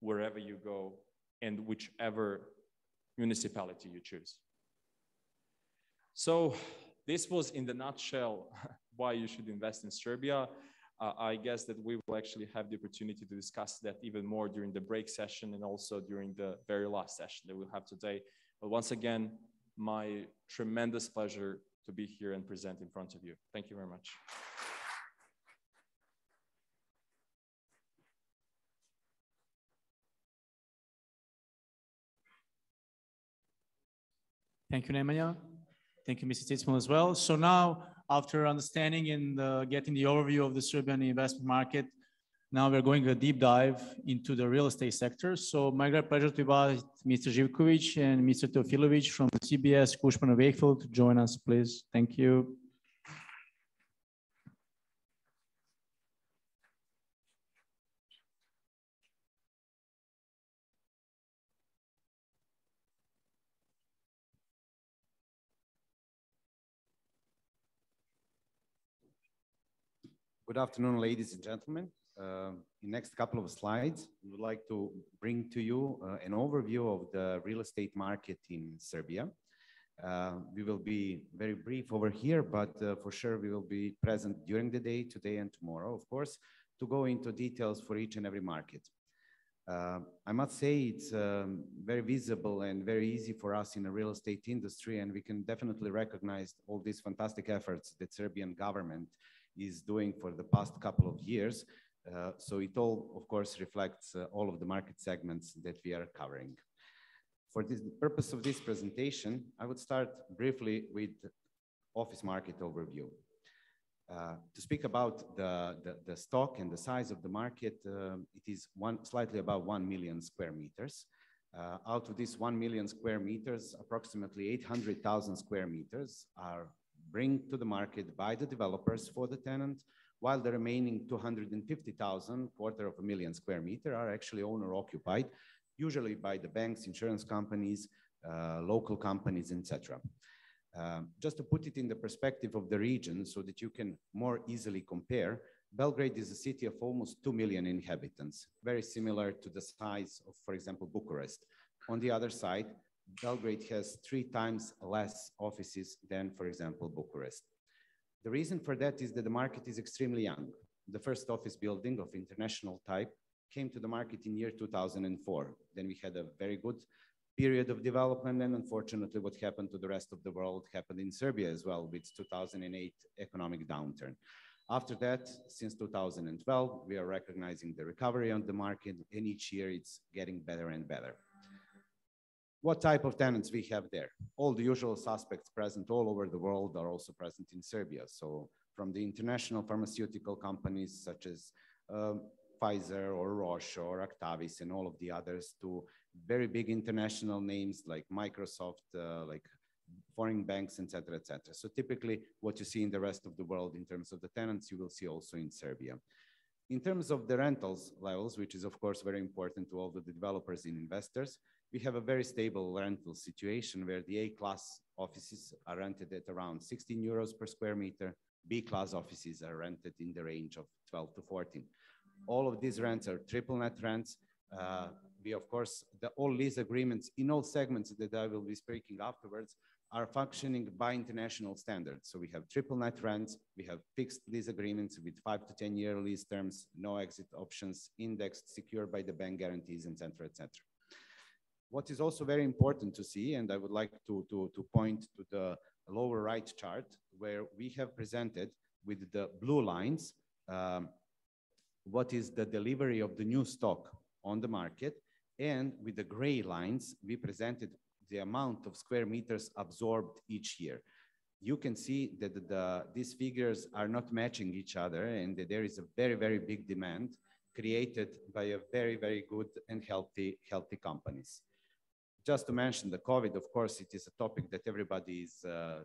wherever you go and whichever municipality you choose. So this was in the nutshell why you should invest in Serbia. I guess that we will actually have the opportunity to discuss that even more during the break session and also during the very last session that we'll have today. But once again, my tremendous pleasure to be here and present in front of you. Thank you very much. Thank you, Nemanja. Thank you, Mr. Titzman, as well. So now, after understanding and getting the overview of the Serbian investment market, now we're going a deep dive into the real estate sector. So my great pleasure to invite Mr. Živković and Mr. Teofilović from CBS Cushman & Wakefield to join us, please. Thank you. Good afternoon, ladies and gentlemen. In the next couple of slides, we would like to bring to you an overview of the real estate market in Serbia. We will be very brief over here, but for sure we will be present during the day, today and tomorrow, of course, to go into details for each and every market. I must say it's very visible and very easy for us in the real estate industry, and we can definitely recognize all these fantastic efforts that Serbian government is doing for the past couple of years. So it all, of course, reflects all of the market segments that we are covering. For the purpose of this presentation, I would start briefly with office market overview. To speak about the stock and the size of the market, it is slightly above 1 million square meters. Out of this 1 million square meters, approximately 800,000 square meters are bring to the market by the developers for the tenant, while the remaining 250,000, quarter of a million square meter, are actually owner occupied, usually by the banks, insurance companies, local companies, etc. Just to put it in the perspective of the region so that you can more easily compare, Belgrade is a city of almost 2 million inhabitants, very similar to the size of, for example, Bucharest. On the other side, Belgrade has 3 times less offices than, for example, Bucharest. The reason for that is that the market is extremely young. The first office building of international type came to the market in year 2004. Then we had a very good period of development, and unfortunately what happened to the rest of the world happened in Serbia as well with 2008 economic downturn. After that, since 2012, we are recognizing the recovery on the market, and each year it's getting better and better. What type of tenants we have there? All the usual suspects present all over the world are also present in Serbia. So from the international pharmaceutical companies such as Pfizer or Roche or Actavis and all of the others, to very big international names like Microsoft, like foreign banks, etc., etc. So typically what you see in the rest of the world in terms of the tenants, you will see also in Serbia. In terms of the rentals levels, which is of course very important to all the developers and investors, we have a very stable rental situation where the A-class offices are rented at around 16 euros per square meter. B-class offices are rented in the range of 12 to 14. All of these rents are triple net rents. We, of course, all lease agreements in all segments that I will be speaking afterwards are functioning by international standards. So we have triple net rents, we have fixed lease agreements with 5 to 10 year lease terms, no exit options, indexed, secured by the bank guarantees, etc., etc. What is also very important to see, and I would like to point to the lower right chart, where we have presented with the blue lines what is the delivery of the new stock on the market, and with the gray lines, we presented the amount of square meters absorbed each year. You can see that these figures are not matching each other, and that there is a very, very big demand created by a very, very good and healthy companies. Just to mention the COVID, of course, it is a topic that everybody is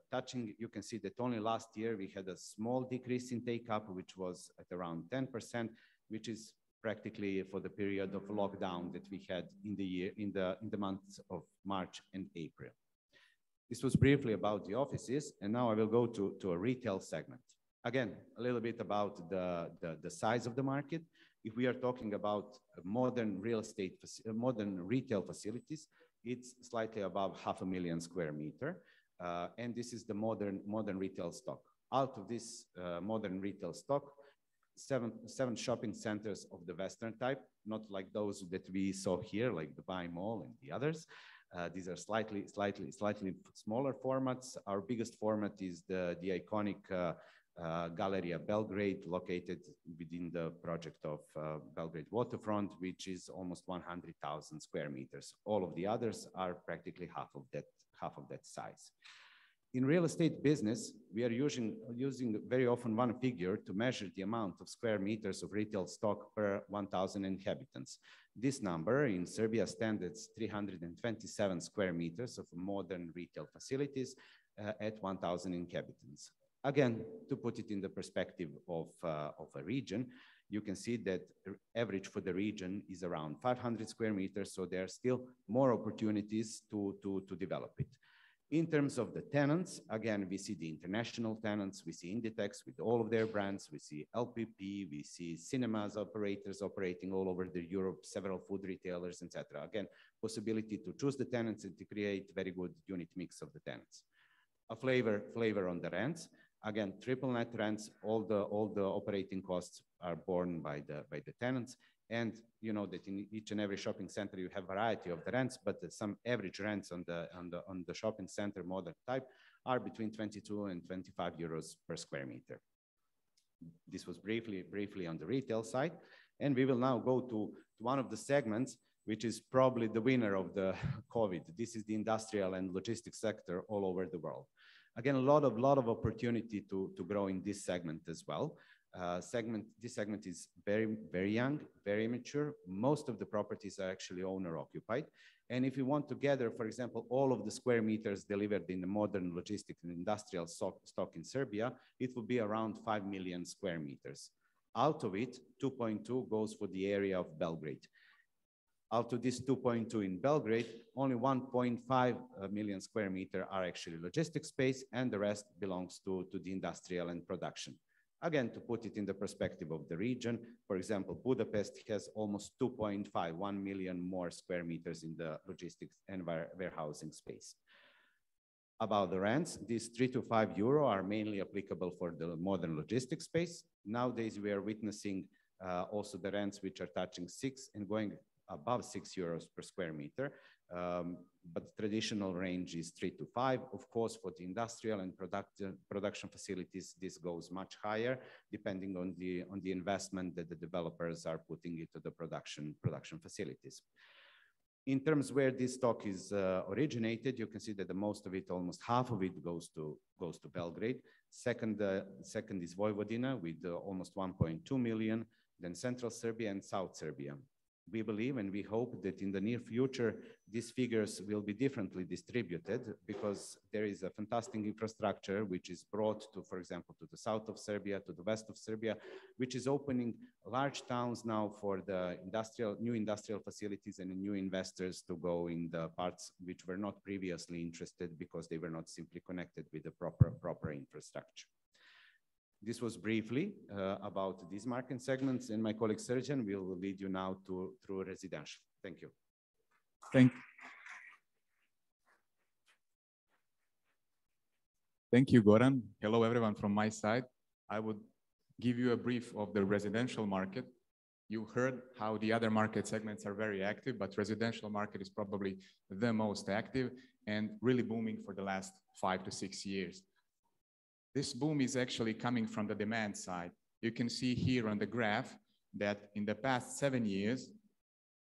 touching. You can see that only last year we had a small decrease in take-up, which was at around 10%, which is practically for the period of lockdown that we had in the months of March and April. This was briefly about the offices, and now I will go to a retail segment. Again, a little bit about the size of the market. If we are talking about modern modern retail facilities, it's slightly above 500,000 square meter, and this is the modern retail stock. Out of this modern retail stock, seven shopping centers of the Western type, not like those that we saw here, like the Dubai Mall and the others. These are slightly smaller formats. Our biggest format is the iconic Galleria Belgrade, located within the project of Belgrade Waterfront, which is almost 100,000 square meters. All of the others are practically half of that size. In real estate business, we are using very often one figure to measure the amount of square meters of retail stock per 1,000 inhabitants. This number in Serbia stands at 327 square meters of modern retail facilities at 1,000 inhabitants. Again, to put it in the perspective of a region, you can see that the average for the region is around 500 square meters, so there are still more opportunities to develop it. In terms of the tenants, again, we see the international tenants, we see Inditex with all of their brands, we see LPP, we see cinemas operators operating all over Europe, several food retailers, etc. Again, possibility to choose the tenants and to create very good unit mix of the tenants. A flavor on the rents. Again, triple net rents, all the operating costs are borne by the tenants. And you know that in each and every shopping center you have variety of the rents, but some average rents on the shopping center modern type are between 22 and 25 euros per square meter. This was briefly on the retail side, and we will now go to one of the segments which is probably the winner of the COVID. This is the industrial and logistics sector all over the world. Again, a lot of opportunity to grow in this segment as well. This segment is very young, very mature. Most of the properties are actually owner occupied. And if you want to gather, for example, all of the square meters delivered in the modern logistics and industrial stock in Serbia, it will be around 5 million square meters. Out of it, 2.2 goes for the area of Belgrade. Out of this 2.2 in Belgrade, only 1.5 million square meter are actually logistics space, and the rest belongs to the industrial and production. Again, to put it in the perspective of the region, for example, Budapest has almost 1 million more square meters in the logistics and warehousing space. About the rents, these 3 to 5 euro are mainly applicable for the modern logistics space. Nowadays, we are witnessing also the rents which are touching 6 and going above 6 euros per square meter. But the traditional range is 3 to 5. Of course, for the industrial and production facilities, this goes much higher, depending on the investment that the developers are putting into the production facilities. In terms where this stock is originated, you can see that the most of it, almost half of it, goes to Belgrade. Second is Vojvodina with almost 1.2 million, then Central Serbia and South Serbia. We believe and we hope that in the near future, these figures will be differently distributed because there is a fantastic infrastructure which is brought to, for example, to the south of Serbia, to the west of Serbia, which is opening large towns now for the new industrial facilities and new investors to go in the parts which were not previously interested because they were not simply connected with the proper infrastructure. This was briefly about these market segments, and my colleague Sergeant will lead you now through residential. Thank you. Thank you, Goran. Hello, everyone from my side. I would give you a brief of the residential market. You heard how the other market segments are very active, but residential market is probably the most active and really booming for the last 5 to 6 years. This boom is actually coming from the demand side. You can see here on the graph that in the past 7 years,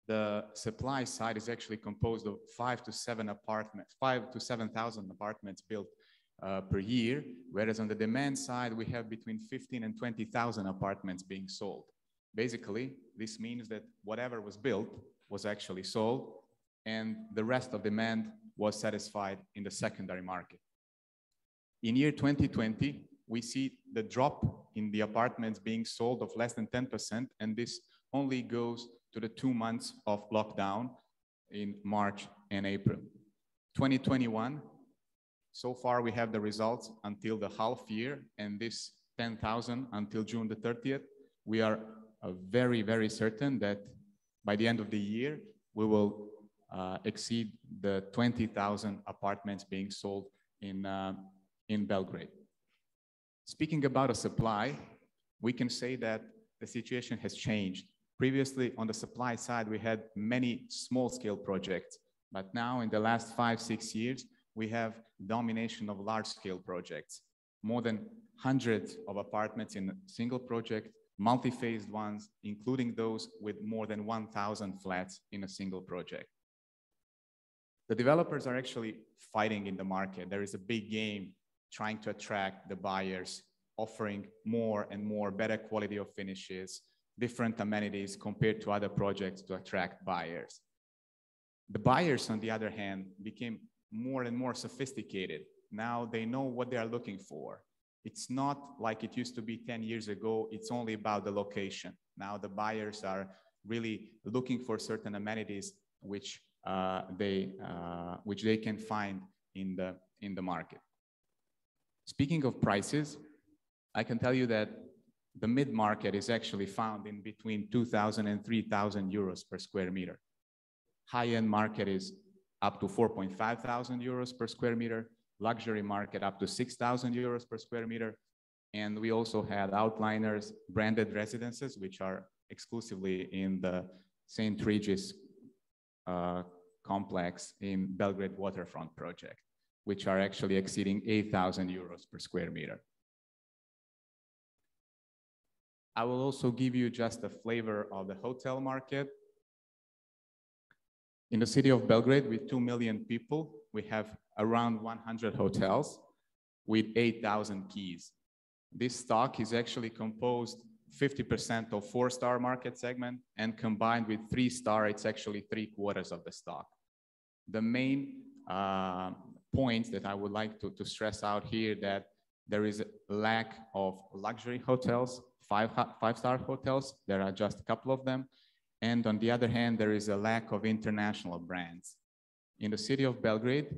the supply side is actually composed of 5 to 7,000 apartments built per year, whereas on the demand side, we have between 15 and 20,000 apartments being sold. Basically, this means that whatever was built was actually sold, and the rest of demand was satisfied in the secondary market. In year 2020, we see the drop in the apartments being sold of less than 10%, and this only goes to the 2 months of lockdown in March and April. 2021, so far we have the results until the half year, and this 10,000 until June the 30th. We are very, very certain that by the end of the year, we will exceed the 20,000 apartments being sold in Belgrade. Speaking about a supply, we can say that the situation has changed. Previously, on the supply side, we had many small-scale projects, but now in the last 5-6 years, we have domination of large-scale projects. More than hundreds of apartments in a single project, multi-phased ones, including those with more than 1,000 flats in a single project. The developers are actually fighting in the market. There is a big game trying to attract the buyers, offering more and more better quality of finishes, different amenities compared to other projects to attract buyers. The buyers, on the other hand, became more and more sophisticated. Now they know what they are looking for. It's not like it used to be 10 years ago. It's only about the location. Now the buyers are really looking for certain amenities which they can find in the market. Speaking of prices, I can tell you that the mid-market is actually found in between 2,000 and 3,000 euros per square meter. High-end market is up to 4,500 euros per square meter, luxury market up to 6,000 euros per square meter. And we also had outliners, branded residences, which are exclusively in the St. Regis complex in Belgrade Waterfront project, which are actually exceeding 8,000 euros per square meter. I will also give you just a flavor of the hotel market. In the city of Belgrade, with 2 million people, we have around 100 hotels with 8,000 keys. This stock is actually composed 50% of 4-star market segment, and combined with 3-star, it's actually 3/4 of the stock. The main points that I would like to stress out here, that there is a lack of luxury hotels, five-star hotels. There are just a couple of them. And on the other hand, there is a lack of international brands. In the city of Belgrade,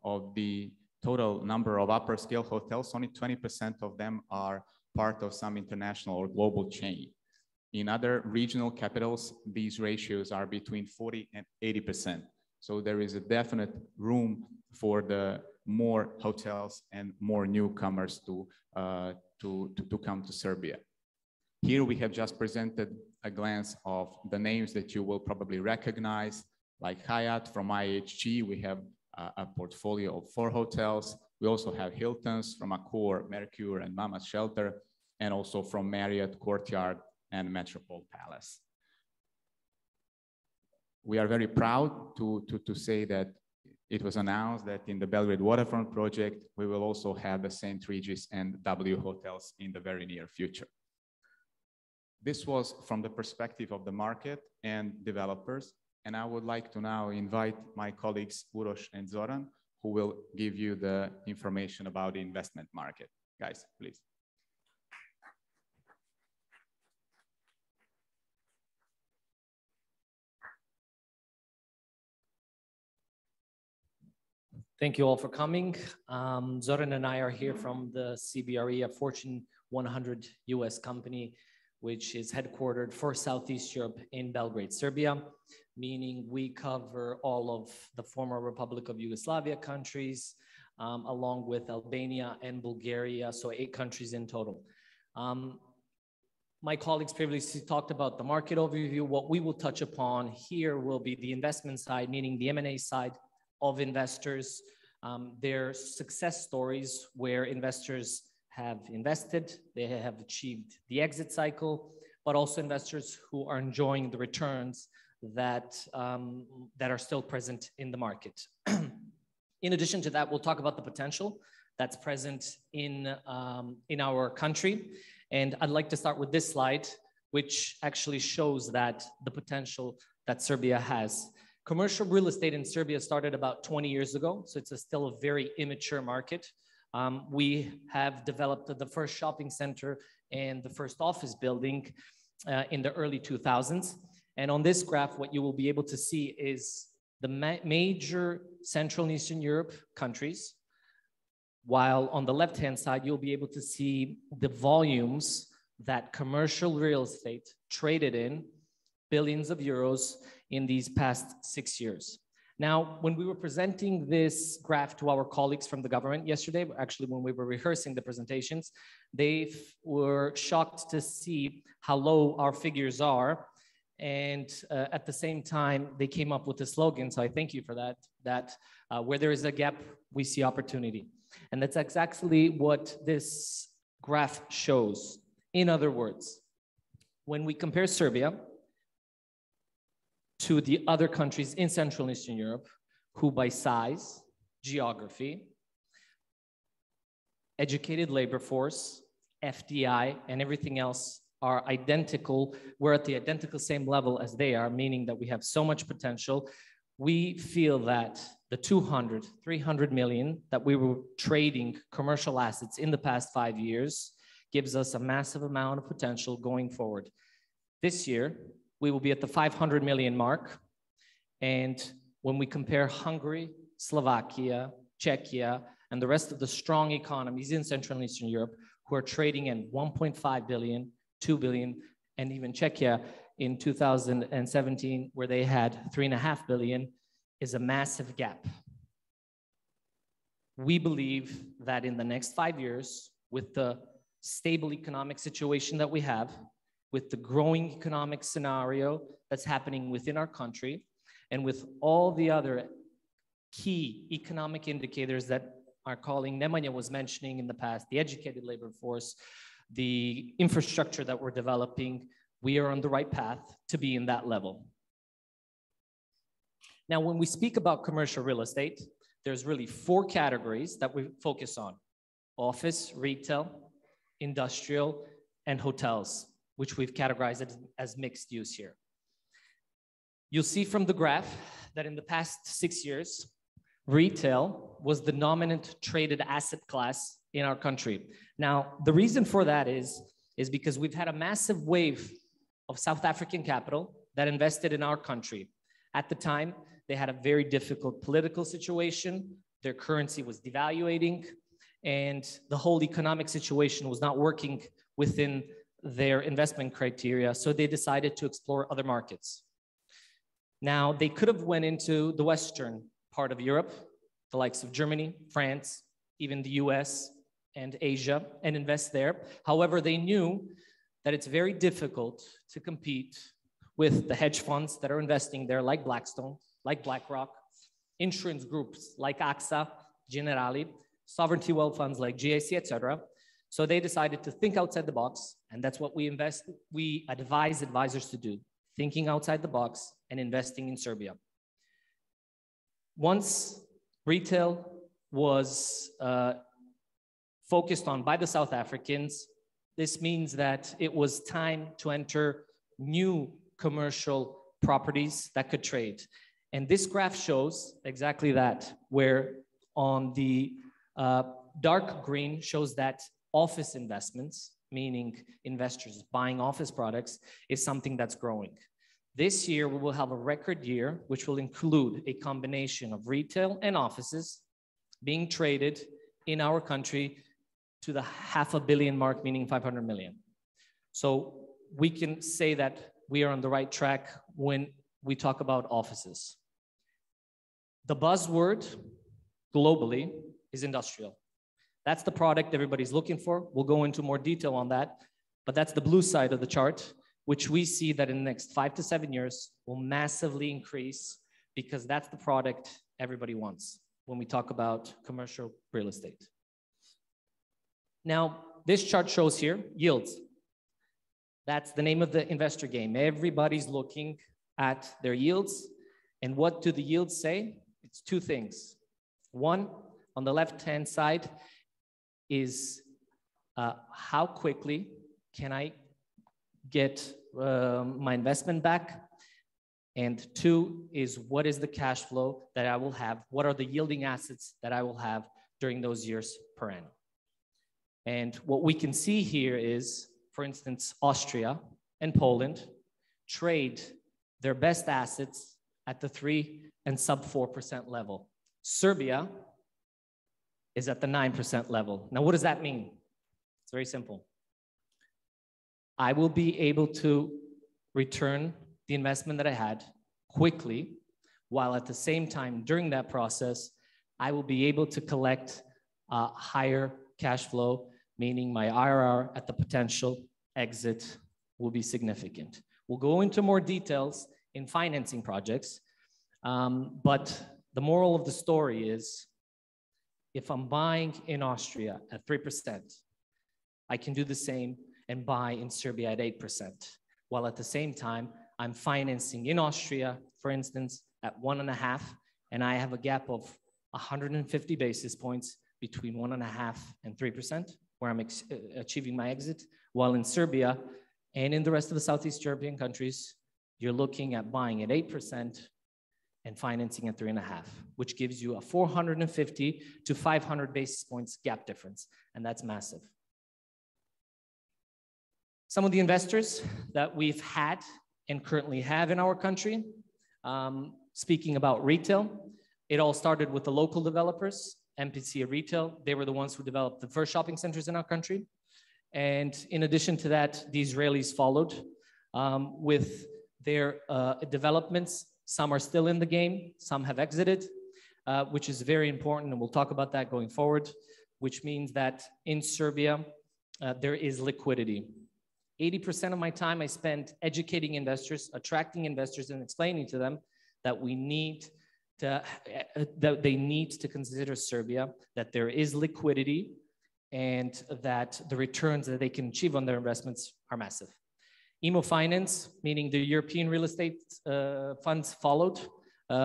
of the total number of upper scale hotels, only 20% of them are part of some international or global chain. In other regional capitals, these ratios are between 40 and 80%. So there is a definite room for the more hotels and more newcomers to come to Serbia. Here we have just presented a glance of the names that you will probably recognize, like Hyatt from IHG. We have a portfolio of 4 hotels. We also have Hilton's from Accor, Mercure, and Mama's Shelter, and also from Marriott, Courtyard, and Metropole Palace. We are very proud to say that it was announced that in the Belgrade Waterfront project, we will also have the St. Regis and W hotels in the very near future. This was from the perspective of the market and developers. And I would like to now invite my colleagues, Uroš and Zoran, who will give you the information about the investment market. Guys, please. Thank you all for coming. Zoran and I are here from the CBRE, a Fortune 100 US company, which is headquartered for Southeast Europe in Belgrade, Serbia, meaning we cover all of the former Republic of Yugoslavia countries, along with Albania and Bulgaria, so 8 countries in total. My colleagues previously talked about the market overview. What we will touch upon here will be the investment side, meaning the M&A side of investors, their success stories where investors have invested, they have achieved the exit cycle, but also investors who are enjoying the returns that are still present in the market. In addition to that, we'll talk about the potential that's present in our country. And I'd like to start with this slide, which actually shows that the potential that Serbia has. Commercial real estate in Serbia started about 20 years ago, so it's still a very immature market. We have developed the first shopping center and the first office building in the early 2000s. And on this graph, what you will be able to see is the major Central and Eastern Europe countries, while on the left-hand side, you'll be able to see the volumes that commercial real estate traded in, billions of euros in these past 6 years. Now, when we were presenting this graph to our colleagues from the government yesterday, actually when we were rehearsing the presentations, they were shocked to see how low our figures are. And at the same time, they came up with a slogan, so I thank you for that, where there is a gap, we see opportunity. And that's exactly what this graph shows. In other words, when we compare Serbia to the other countries in Central and Eastern Europe, who by size, geography, educated labor force, FDI, and everything else are identical, we're at the identical same level as they are, meaning that we have so much potential. We feel that the 200, 300 million that we were trading commercial assets in the past 5 years gives us a massive amount of potential going forward. This year, we will be at the 500 million mark. And when we compare Hungary, Slovakia, Czechia, and the rest of the strong economies in Central and Eastern Europe who are trading in 1.5 billion, 2 billion, and even Czechia in 2017, where they had 3.5 billion, is a massive gap. We believe that in the next 5 years, with the stable economic situation that we have, with the growing economic scenario that's happening within our country, and with all the other key economic indicators that our colleague Nemanja was mentioning in the past, the educated labor force, the infrastructure that we're developing, we are on the right path to be in that level. Now, when we speak about commercial real estate, there's really 4 categories that we focus on: office, retail, industrial, and hotels, which we've categorized as mixed use here. You'll see from the graph that in the past 6 years, retail was the dominant traded asset class in our country. Now, the reason for that is because we've had a massive wave of South African capital that invested in our country. At the time, they had a very difficult political situation. Their currency was devaluating, and the whole economic situation was not working within their investment criteria, so they decided to explore other markets. Now, they could have went into the Western part of Europe, the likes of Germany, France, even the US and Asia, and invest there. However, they knew that it's very difficult to compete with the hedge funds that are investing there, like Blackstone, like BlackRock, insurance groups like AXA, Generali, sovereignty wealth funds like GIC, etc. So they decided to think outside the box, and that's what we advise advisors to do, thinking outside the box and investing in Serbia. Once retail was focused on by the South Africans, this means that it was time to enter new commercial properties that could trade. And this graph shows exactly that, where on the dark green shows that office investments, meaning investors buying office products, is something that's growing. This year, we will have a record year, which will include a combination of retail and offices being traded in our country to the $500 million mark, meaning 500 million. So we can say that we are on the right track when we talk about offices. The buzzword globally is industrial. That's the product everybody's looking for. We'll go into more detail on that, but that's the blue side of the chart, which we see that in the next 5 to 7 years will massively increase, because that's the product everybody wants when we talk about commercial real estate. Now, this chart shows here yields. That's the name of the investor game. Everybody's looking at their yields. And what do the yields say? It's 2 things. One, on the left-hand side, is how quickly can I get my investment back? And 2 is what is the cash flow that I will have? What are the yielding assets that I will have during those years per annum? And what we can see here is, for instance, Austria and Poland trade their best assets at the 3% and sub 4% level. Serbia is at the 9% level. Now, what does that mean? It's very simple. I will be able to return the investment that I had quickly, while at the same time, during that process, I will be able to collect a higher cash flow, meaning my IRR at the potential exit will be significant. We'll go into more details in financing projects, but the moral of the story is, if I'm buying in Austria at 3%, I can do the same and buy in Serbia at 8%, while at the same time, I'm financing in Austria, for instance, at 1.5%, and I have a gap of 150 basis points between 1.5% and 3%, where I'm achieving my exit, while in Serbia and in the rest of the Southeast European countries, you're looking at buying at 8% and financing at 3.5%, which gives you a 450 to 500 basis points gap difference, and that's massive. Some of the investors that we've had and currently have in our country, speaking about retail, it all started with the local developers MPC Retail. They were the ones who developed the first shopping centers in our country. And in addition to that, the Israelis followed with their developments. Some are still in the game, some have exited, which is very important, and we'll talk about that going forward, which means that in Serbia, there is liquidity. 80% of my time I spend educating investors, attracting investors, and explaining to them that that they need to consider Serbia, that there is liquidity, and that the returns that they can achieve on their investments are massive. Emo Finance, meaning the European real estate funds followed,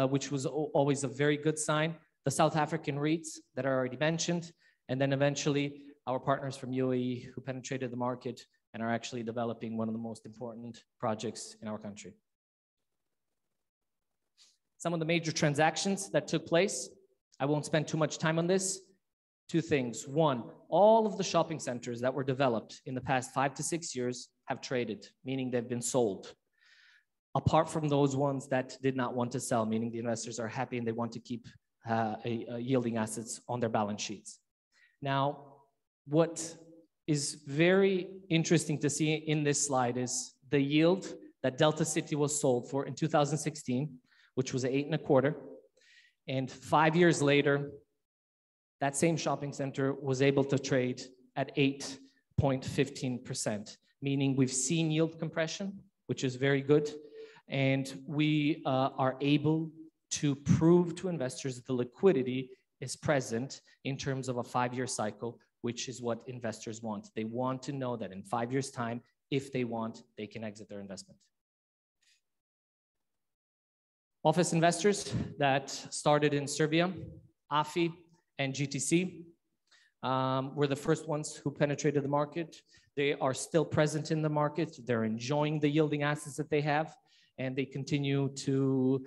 which was always a very good sign. The South African REITs that I already mentioned, and then eventually our partners from UAE who penetrated the market and are actually developing one of the most important projects in our country. Some of the major transactions that took place, I won't spend too much time on this. Two things. One, all of the shopping centers that were developed in the past 5 to 6 years have traded, meaning they've been sold. Apart from those ones that did not want to sell, meaning the investors are happy and they want to keep yielding assets on their balance sheets. Now, what is very interesting to see in this slide is the yield that Delta City was sold for in 2016, which was at 8.25. And 5 years later, that same shopping center was able to trade at 8.15%, meaning we've seen yield compression, which is very good. And we are able to prove to investors that the liquidity is present in terms of a 5-year cycle, which is what investors want. They want to know that in 5 years' time, if they want, they can exit their investment. Office investors that started in Serbia, AFI and GTC, were the first ones who penetrated the market. They are still present in the market. They're enjoying the yielding assets that they have, and they continue to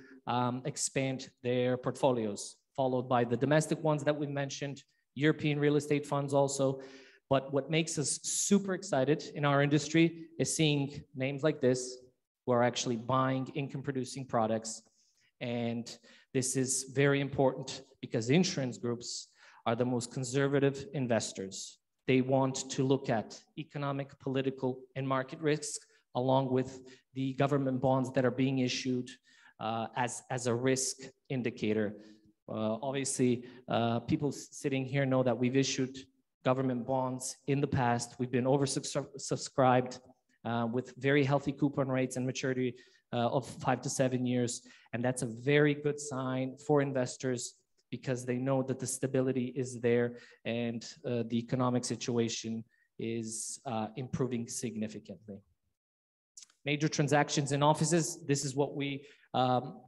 expand their portfolios, followed by the domestic ones that we mentioned, European real estate funds also. But what makes us super excited in our industry is seeing names like this who are actually buying income-producing products. And this is very important because insurance groups are the most conservative investors. They want to look at economic, political, and market risks, along with the government bonds that are being issued as a risk indicator. Obviously, people sitting here know that we've issued government bonds in the past. We've been oversubscribed with very healthy coupon rates and maturity of 5 to 7 years. And that's a very good sign for investors because they know that the stability is there and the economic situation is improving significantly. Major transactions in offices. This is what we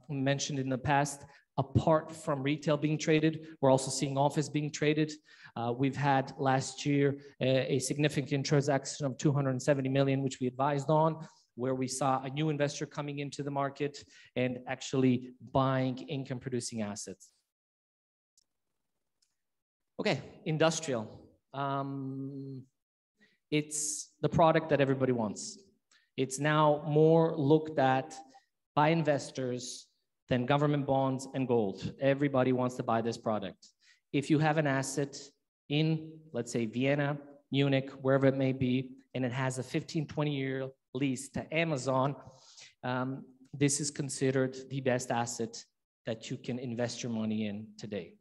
mentioned in the past. Apart from retail being traded, we're also seeing office being traded. We've had last year a significant transaction of 270 million, which we advised on, where we saw a new investor coming into the market and actually buying income-producing assets. Okay, industrial. It's the product that everybody wants. It's now more looked at by investors than government bonds and gold. Everybody wants to buy this product. If you have an asset in, let's say, Vienna, Munich, wherever it may be, and it has a 15, 20-year lease to Amazon, this is considered the best asset that you can invest your money in today.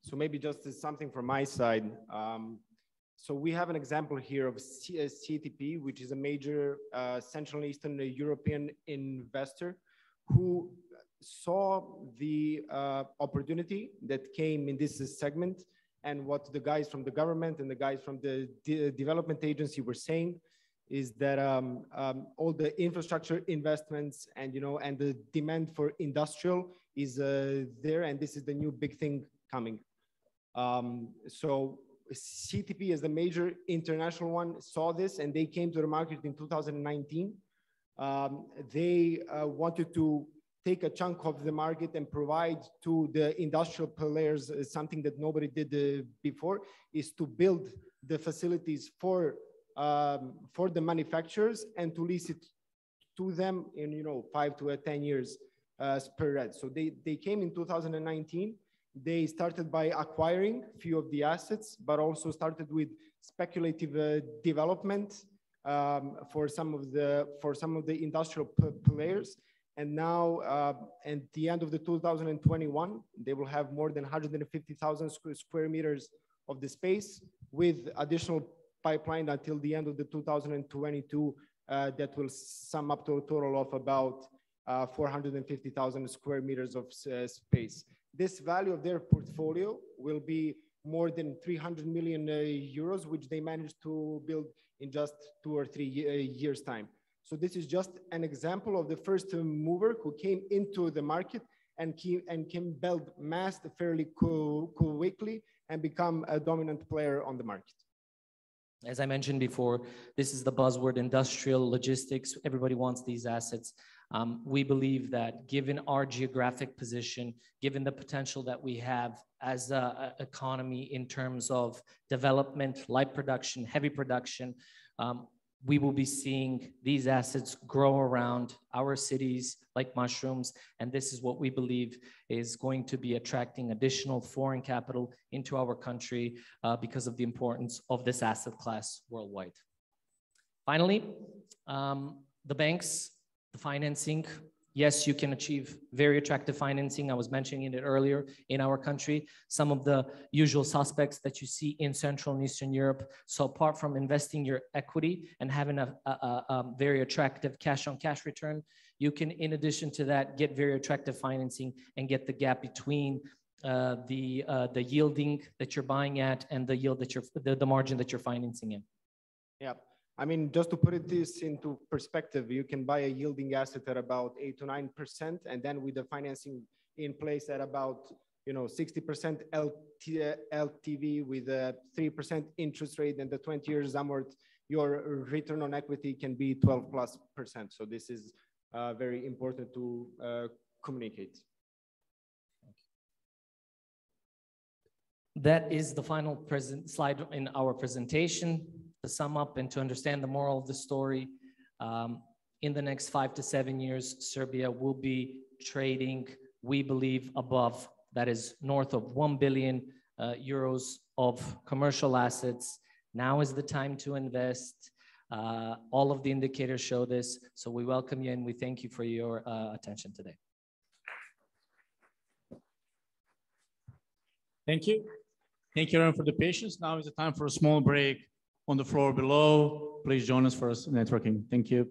So maybe just something from my side. So we have an example here of CTP, which is a major Central and Eastern European investor who saw the opportunity that came in this segment, and what the guys from the government and the guys from the development agency were saying is that all the infrastructure investments and and the demand for industrial is there, and this is the new big thing coming. So CTP as the major international one saw this, and they came to the market in 2019. They wanted to take a chunk of the market and provide to the industrial players something that nobody did before, is to build the facilities for the manufacturers and to lease it to them in 5 to 10 years spread. So they came in 2019, They started by acquiring few of the assets, but also started with speculative development for some of the industrial players. And now, at the end of the 2021, they will have more than 150,000 square meters of the space, with additional pipeline until the end of the 2022 that will sum up to a total of about 450,000 square meters of space. This value of their portfolio will be more than 300 million euros, which they managed to build in just 2 or 3 years' time. So this is just an example of the first mover who came into the market and can build mass fairly quickly and become a dominant player on the market. As I mentioned before, this is the buzzword, industrial logistics. Everybody wants these assets. We believe that given our geographic position, given the potential that we have as an economy in terms of development, light production, heavy production, we will be seeing these assets grow around our cities like mushrooms. And this is what we believe is going to be attracting additional foreign capital into our country because of the importance of this asset class worldwide. Finally, the banks, the financing. Yes, you can achieve very attractive financing. I was mentioning it earlier in our country, some of the usual suspects that you see in Central and Eastern Europe. So apart from investing your equity and having a very attractive cash-on-cash return, you can, in addition to that, get very attractive financing and get the gap between the yielding that you're buying at and the yield that the margin that you're financing in. Yeah. I mean, just to put this into perspective, you can buy a yielding asset at about 8 to 9%, and then with the financing in place at about 60% LTV with a 3% interest rate and the 20 years amort, your return on equity can be 12+%. So this is very important to communicate. That is the final slide in our presentation. To sum up and to understand the moral of the story, in the next 5 to 7 years, Serbia will be trading, we believe, above, that is north of 1 billion euros of commercial assets. Now is the time to invest. All of the indicators show this. So we welcome you and we thank you for your attention today. Thank you. Thank you everyone for the patience. Now is the time for a small break on the floor below. Please join us for networking. Thank you.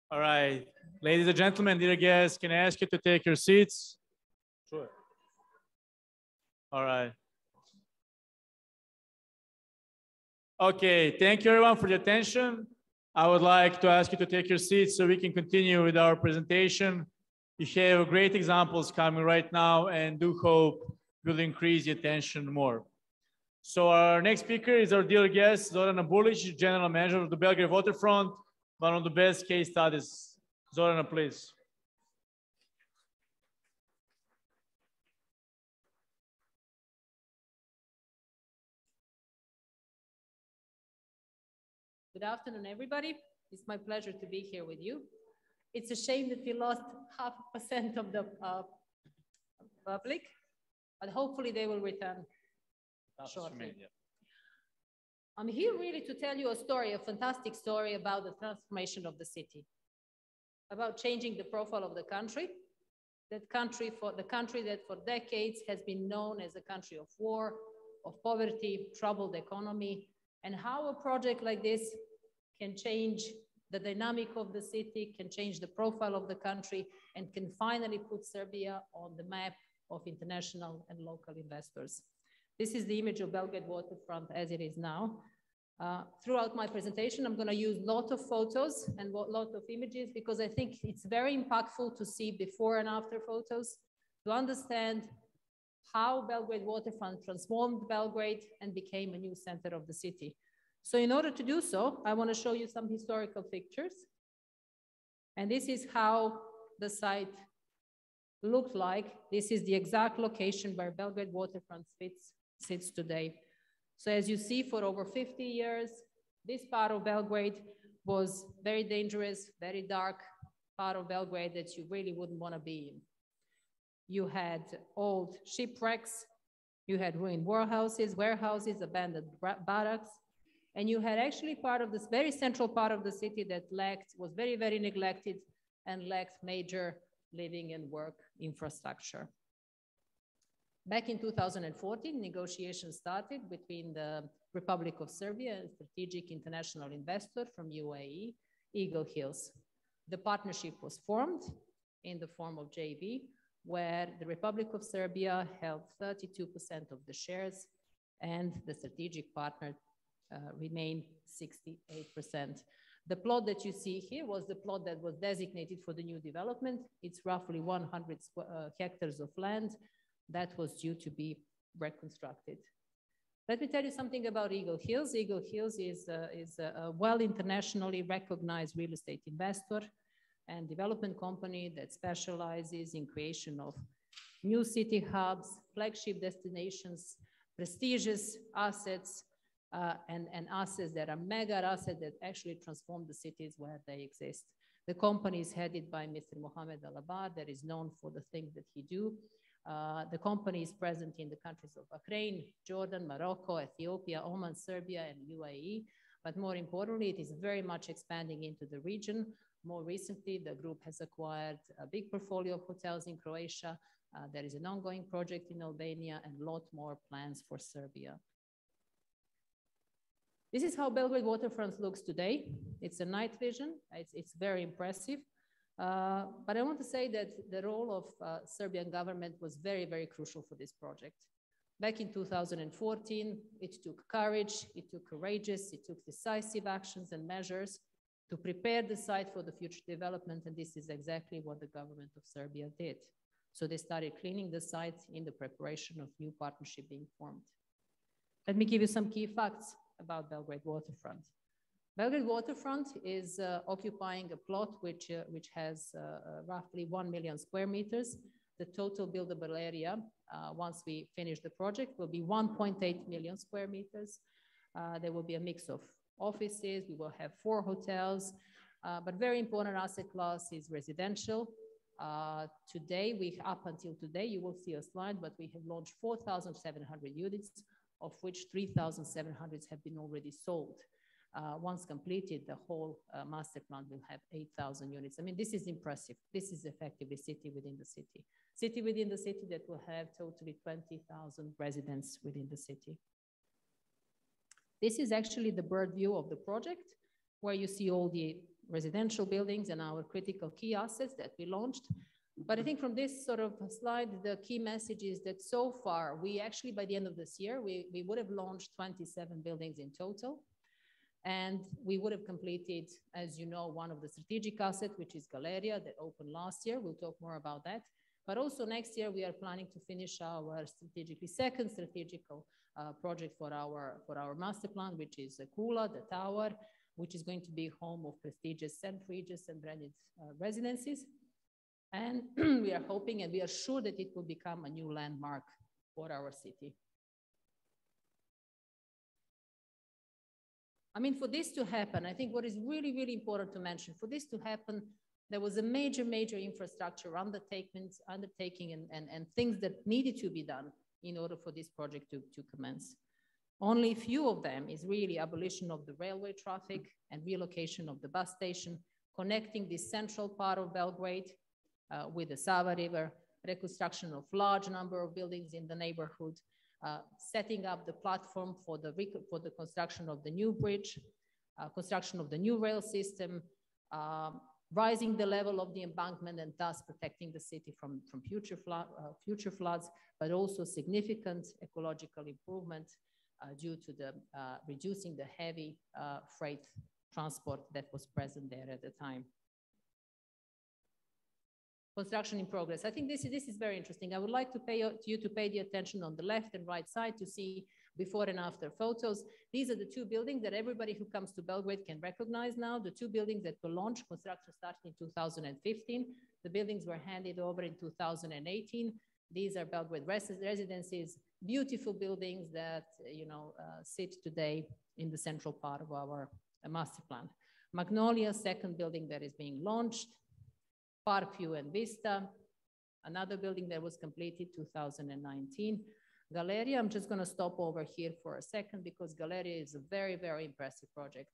All right, ladies and gentlemen, dear guests, can I ask you to take your seats? Sure. All right. Okay, thank you everyone for the attention. I would like to ask you to take your seats so we can continue with our presentation. You have great examples coming right now and do hope will increase the attention more. So our next speaker is our dear guest, Zorana Bulic, General Manager of the Belgrade Waterfront, one of the best case studies. Zorana, please. Good afternoon, everybody. It's my pleasure to be here with you. It's a shame that we lost 0.5% of the public, but hopefully they will return shortly. I'm here really to tell you a story, a fantastic story about the transformation of the city, about changing the profile of the country, the country that for decades has been known as a country of war, of poverty, troubled economy, and how a project like this can change the dynamic of the city, can change the profile of the country, and can finally put Serbia on the map of international and local investors. This is the image of Belgrade Waterfront as it is now. Throughout my presentation, I'm going to use a lot of photos and a lot of images because I think it's very impactful to see before and after photos to understand how Belgrade Waterfront transformed Belgrade and became a new center of the city. So in order to do so, I want to show you some historical pictures. And this is how the site looked like. This is the exact location where Belgrade Waterfront sits today. So as you see, for over 50 years, this part of Belgrade was very dangerous, very dark part of Belgrade that you really wouldn't want to be in. You had old shipwrecks, you had ruined warehouses, abandoned barracks, and you had actually part of this very central part of the city that was very, very neglected and lacked major living and work infrastructure. Back in 2014, negotiations started between the Republic of Serbia and a strategic international investor from UAE, Eagle Hills. The partnership was formed in the form of JV, where the Republic of Serbia held 32% of the shares and the strategic partner remained 68%. The plot that you see here was the plot that was designated for the new development. It's roughly 100 hectares of land that was due to be reconstructed. Let me tell you something about Eagle Hills. Eagle Hills is a well internationally recognized real estate investor and development company that specializes in creation of new city hubs, flagship destinations, prestigious assets, and assets that are mega assets that actually transform the cities where they exist. The company is headed by Mr. Mohamed Alabar, that is known for the things that he do. The company is present in the countries of Bahrain, Jordan, Morocco, Ethiopia, Oman, Serbia, and UAE. But more importantly, it is very much expanding into the region. More recently, the group has acquired a big portfolio of hotels in Croatia. There is an ongoing project in Albania and a lot more plans for Serbia. This is how Belgrade Waterfront looks today. It's a night vision. It's very impressive. But I want to say that the role of Serbian government was very, very crucial for this project. Back in 2014, it took courage, it took courageous, it took decisive actions and measures to prepare the site for the future development, and this is exactly what the government of Serbia did. So they started cleaning the site in the preparation of new partnership being formed. Let me give you some key facts about Belgrade Waterfront. Belgrade Waterfront is occupying a plot which has roughly 1 million square meters. The total buildable area, once we finish the project, will be 1.8 million square meters. There will be a mix of offices. We will have 4 hotels, but very important asset class is residential. Today, up until today, you will see a slide, but we have launched 4,700 units, of which 3,700 have been already sold. Once completed, the whole master plan will have 8,000 units. I mean, this is impressive. This is effectively city within the city. City within the city that will have totally 20,000 residents within the city. This is actually the bird view of the project, where you see all the residential buildings and our critical key assets that we launched. But I think from this sort of slide, the key message is that so far, we actually, by the end of this year, we would have launched 27 buildings in total. And we would have completed, as you know, one of the strategic assets, which is Galleria, that opened last year. We'll talk more about that. But also next year, we are planning to finish our second strategical project for our master plan, which is Kula, the tower, which is going to be home of prestigious St. Regis and branded residences. And we are hoping and we are sure that it will become a new landmark for our city. I mean, for this to happen, I think what is really, really important to mention, for this to happen, there was a major, major infrastructure undertaking and things that needed to be done in order for this project to commence. Only a few of them is really abolition of the railway traffic and relocation of the bus station, connecting the central part of Belgrade with the Sava River, reconstruction of large number of buildings in the neighborhood, setting up the platform for the construction of the new bridge, construction of the new rail system, rising the level of the embankment and thus protecting the city from future floods, but also significant ecological improvement due to the reducing the heavy freight transport that was present there at the time. Construction in progress. I think this is very interesting. I would like to you to pay the attention on the left and right side to see before and after photos. These are the two buildings that everybody who comes to Belgrade can recognize now. The two buildings that were launched, construction started in 2015. The buildings were handed over in 2018. These are Belgrade residences, beautiful buildings that sit today in the central part of our master plan. Magnolia, second building that is being launched. Parkview and Vista, another building that was completed 2019. Galleria, I'm just going to stop over here for a second because Galleria is a very, very impressive project.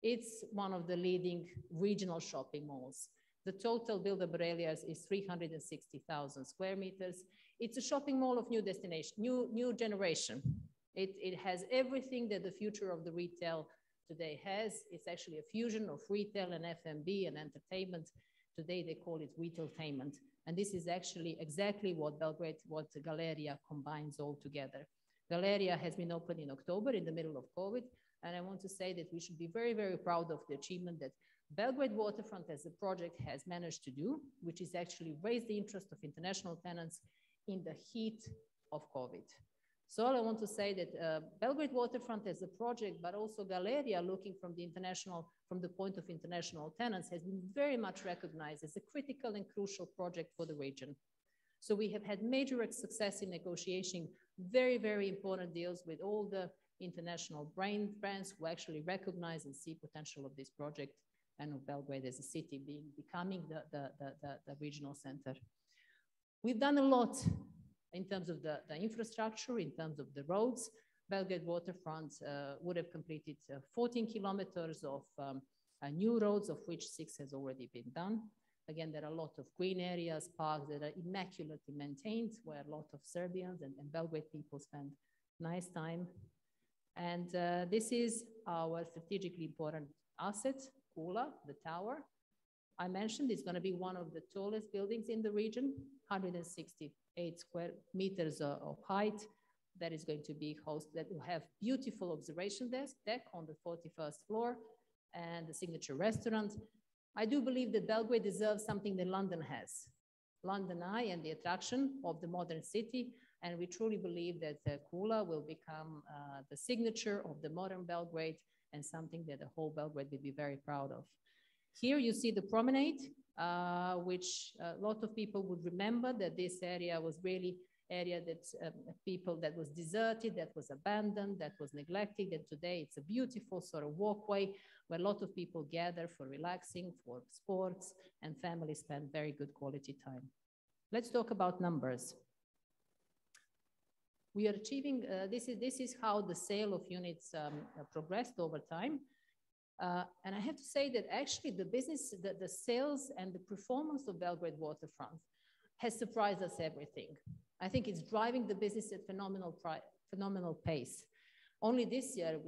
It's one of the leading regional shopping malls. The total buildable areas is 360,000 square meters. It's a shopping mall of new destination, new generation. It has everything that the future of the retail today has. It's actually a fusion of retail and F&B and entertainment. Today they call it retailtainment. And this is actually exactly what Galleria combines all together. Galleria has been opened in October in the middle of COVID. And I want to say that we should be very, very proud of the achievement that Belgrade Waterfront as a project has managed to do, which is actually raise the interest of international tenants in the heat of COVID. So all I want to say that Belgrade Waterfront as a project, but also Galleria looking from the point of international tenants has been very much recognized as a critical and crucial project for the region. So we have had major success in negotiating very, very important deals with all the international brands who actually recognize and see potential of this project and of Belgrade as a city becoming the regional center. We've done a lot in terms of the infrastructure, in terms of the roads. Belgrade Waterfront would have completed 14 kilometers of new roads, of which 6 has already been done. Again, there are a lot of green areas, parks that are immaculately maintained, where a lot of Serbians and Belgrade people spend nice time. And this is our strategically important asset, Kula, the tower. I mentioned it's going to be one of the tallest buildings in the region, 168 square meters of height. That is going to be that will have beautiful observation deck on the 41st floor and the signature restaurant. I do believe that Belgrade deserves something that London has. London Eye and the attraction of the modern city. And we truly believe that Kula will become the signature of the modern Belgrade and something that the whole Belgrade will be very proud of. Here you see the promenade, which a lot of people would remember that this area was really area that that was deserted, that was abandoned, that was neglected. And today it's a beautiful sort of walkway where a lot of people gather for relaxing, for sports, and families spend very good quality time. Let's talk about numbers. We are achieving, this is how the sale of units progressed over time. And I have to say that actually the sales and the performance of Belgrade Waterfront has surprised us everything. I think it's driving the business at phenomenal pace. Only this year,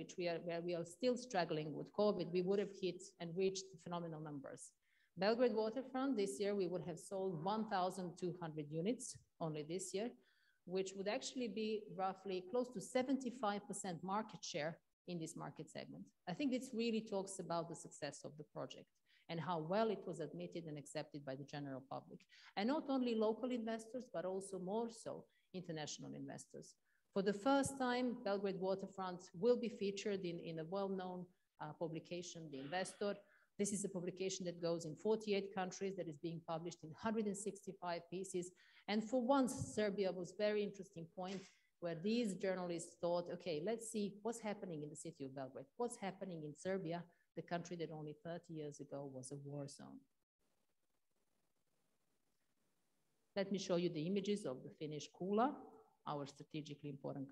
where we are still struggling with COVID, we would have hit and reached phenomenal numbers. Belgrade Waterfront, this year, we would have sold 1,200 units only this year, which would actually be roughly close to 75% market share in this market segment. I think this really talks about the success of the project and how well it was admitted and accepted by the general public. And not only local investors, but also more so international investors. For the first time, Belgrade Waterfront will be featured in a well-known publication, The Investor. This is a publication that goes in 48 countries, that is being published in 165 pieces. And for once, Serbia was a very interesting point where these journalists thought, okay, let's see what's happening in the city of Belgrade, what's happening in Serbia, the country that only 30 years ago was a war zone. Let me show you the images of the Finnish Kula, our strategically important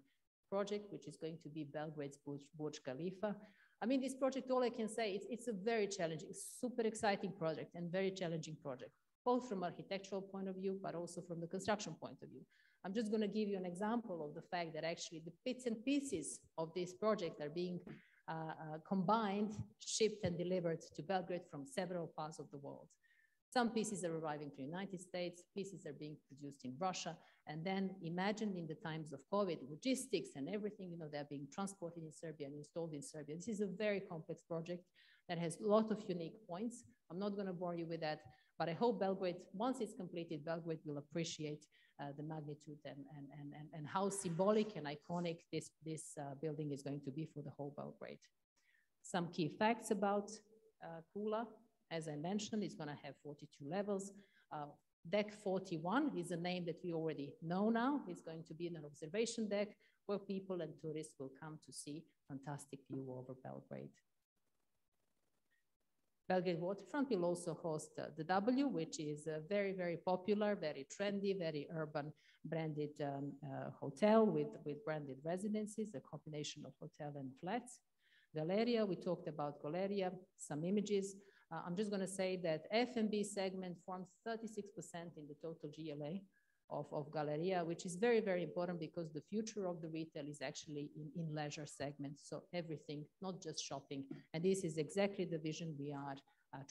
project, which is going to be Belgrade's Burj Khalifa. I mean, this project, all I can say, it's a very challenging, super exciting project and very challenging project, both from architectural point of view, but also from the construction point of view. I'm just going to give you an example of the fact that actually the bits and pieces of this project are being combined, shipped and delivered to Belgrade from several parts of the world. Some pieces are arriving to the United States, pieces are being produced in Russia, and then imagine in the times of COVID, logistics and everything, you know, they're being transported in Serbia and installed in Serbia. This is a very complex project that has a lot of unique points. I'm not going to bore you with that, but I hope Belgrade, once it's completed, Belgrade will appreciate the magnitude and how symbolic and iconic this building is going to be for the whole Belgrade. Some key facts about Kula. As I mentioned, it's going to have 42 levels. Deck 41 is a name that we already know now. It's going to be an observation deck where people and tourists will come to see fantastic view over Belgrade. Belgrade Waterfront will also host the W, which is a very, very popular, very trendy, very urban branded hotel with branded residences, a combination of hotel and flats. Galleria, we talked about Galleria, some images. I'm just going to say that F&B segment forms 36% in the total GLA of Galleria, which is very, very important because the future of the retail is actually in leisure segments. So everything, not just shopping. And this is exactly the vision we are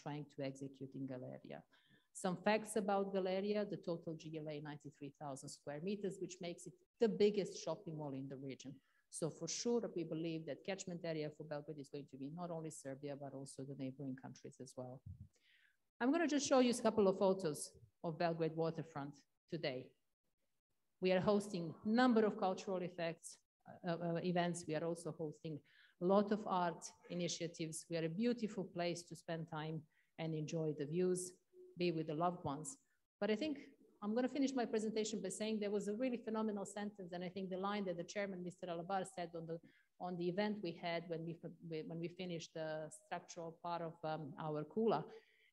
trying to execute in Galleria. Some facts about Galleria: the total GLA 93,000 square meters, which makes it the biggest shopping mall in the region. So for sure, we believe that catchment area for Belgrade is going to be not only Serbia, but also the neighboring countries as well. I'm going to just show you a couple of photos of Belgrade Waterfront today. We are hosting a number of cultural events. We are also hosting a lot of art initiatives. We are a beautiful place to spend time and enjoy the views, be with the loved ones. But I think I'm going to finish my presentation by saying there was a really phenomenal sentence, and I think the line that the chairman, Mr. Alabar, said on the event we had when we finished the structural part of our Kula,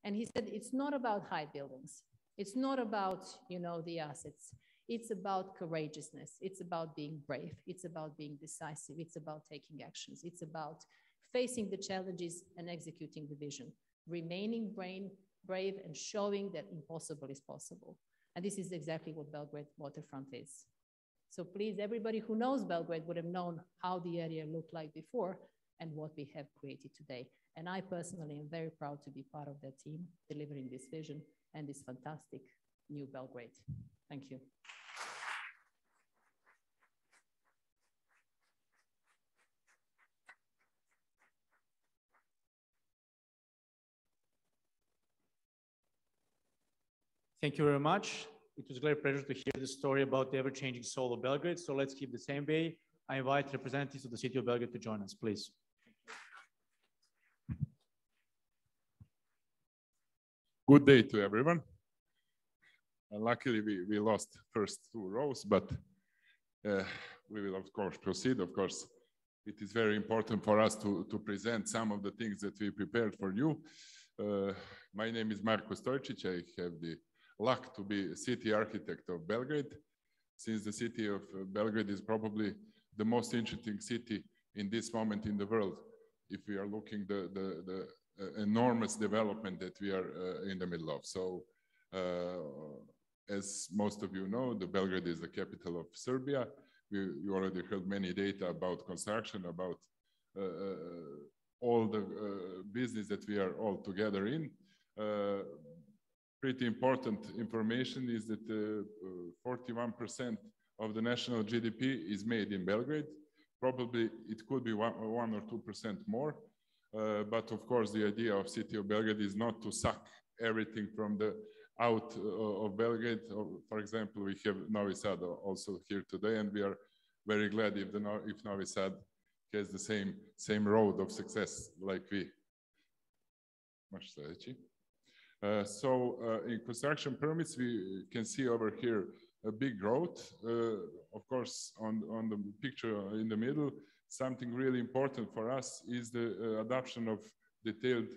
and he said, it's not about high buildings. It's not about, you know, the assets. It's about courageousness. It's about being brave. It's about being decisive. It's about taking actions. It's about facing the challenges and executing the vision, remaining brave and showing that impossible is possible. And this is exactly what Belgrade Waterfront is. So please, everybody who knows Belgrade would have known how the area looked like before and what we have created today. And I personally am very proud to be part of that team, delivering this vision and this fantastic new Belgrade. Thank you. Thank you very much. It was a great pleasure to hear the story about the ever-changing soul of Belgrade. So let's keep the same way. I invite representatives of the city of Belgrade to join us, please. Good day to everyone. Luckily, we lost first 2 rows, but we will, of course, proceed. Of course, it is very important for us to present some of the things that we prepared for you. My name is Marko Stojčić. I have the luck to be city architect of Belgrade, since the city of Belgrade is probably the most interesting city in this moment in the world, if we are looking the enormous development that we are in the middle of. So, as most of you know, the Belgrade is the capital of Serbia. we already heard many data about construction, about all the business that we are all together in. Pretty important information is that 41% of the national GDP is made in Belgrade. Probably it could be 1 or 2% more. But of course, the idea of city of Belgrade is not to suck everything from the out of Belgrade. For example, we have Novi Sad also here today, and we are very glad if Novi Sad has the same road of success like we. So in construction permits, we can see over here a big growth. Of course, on the picture in the middle, something really important for us is the adoption of detailed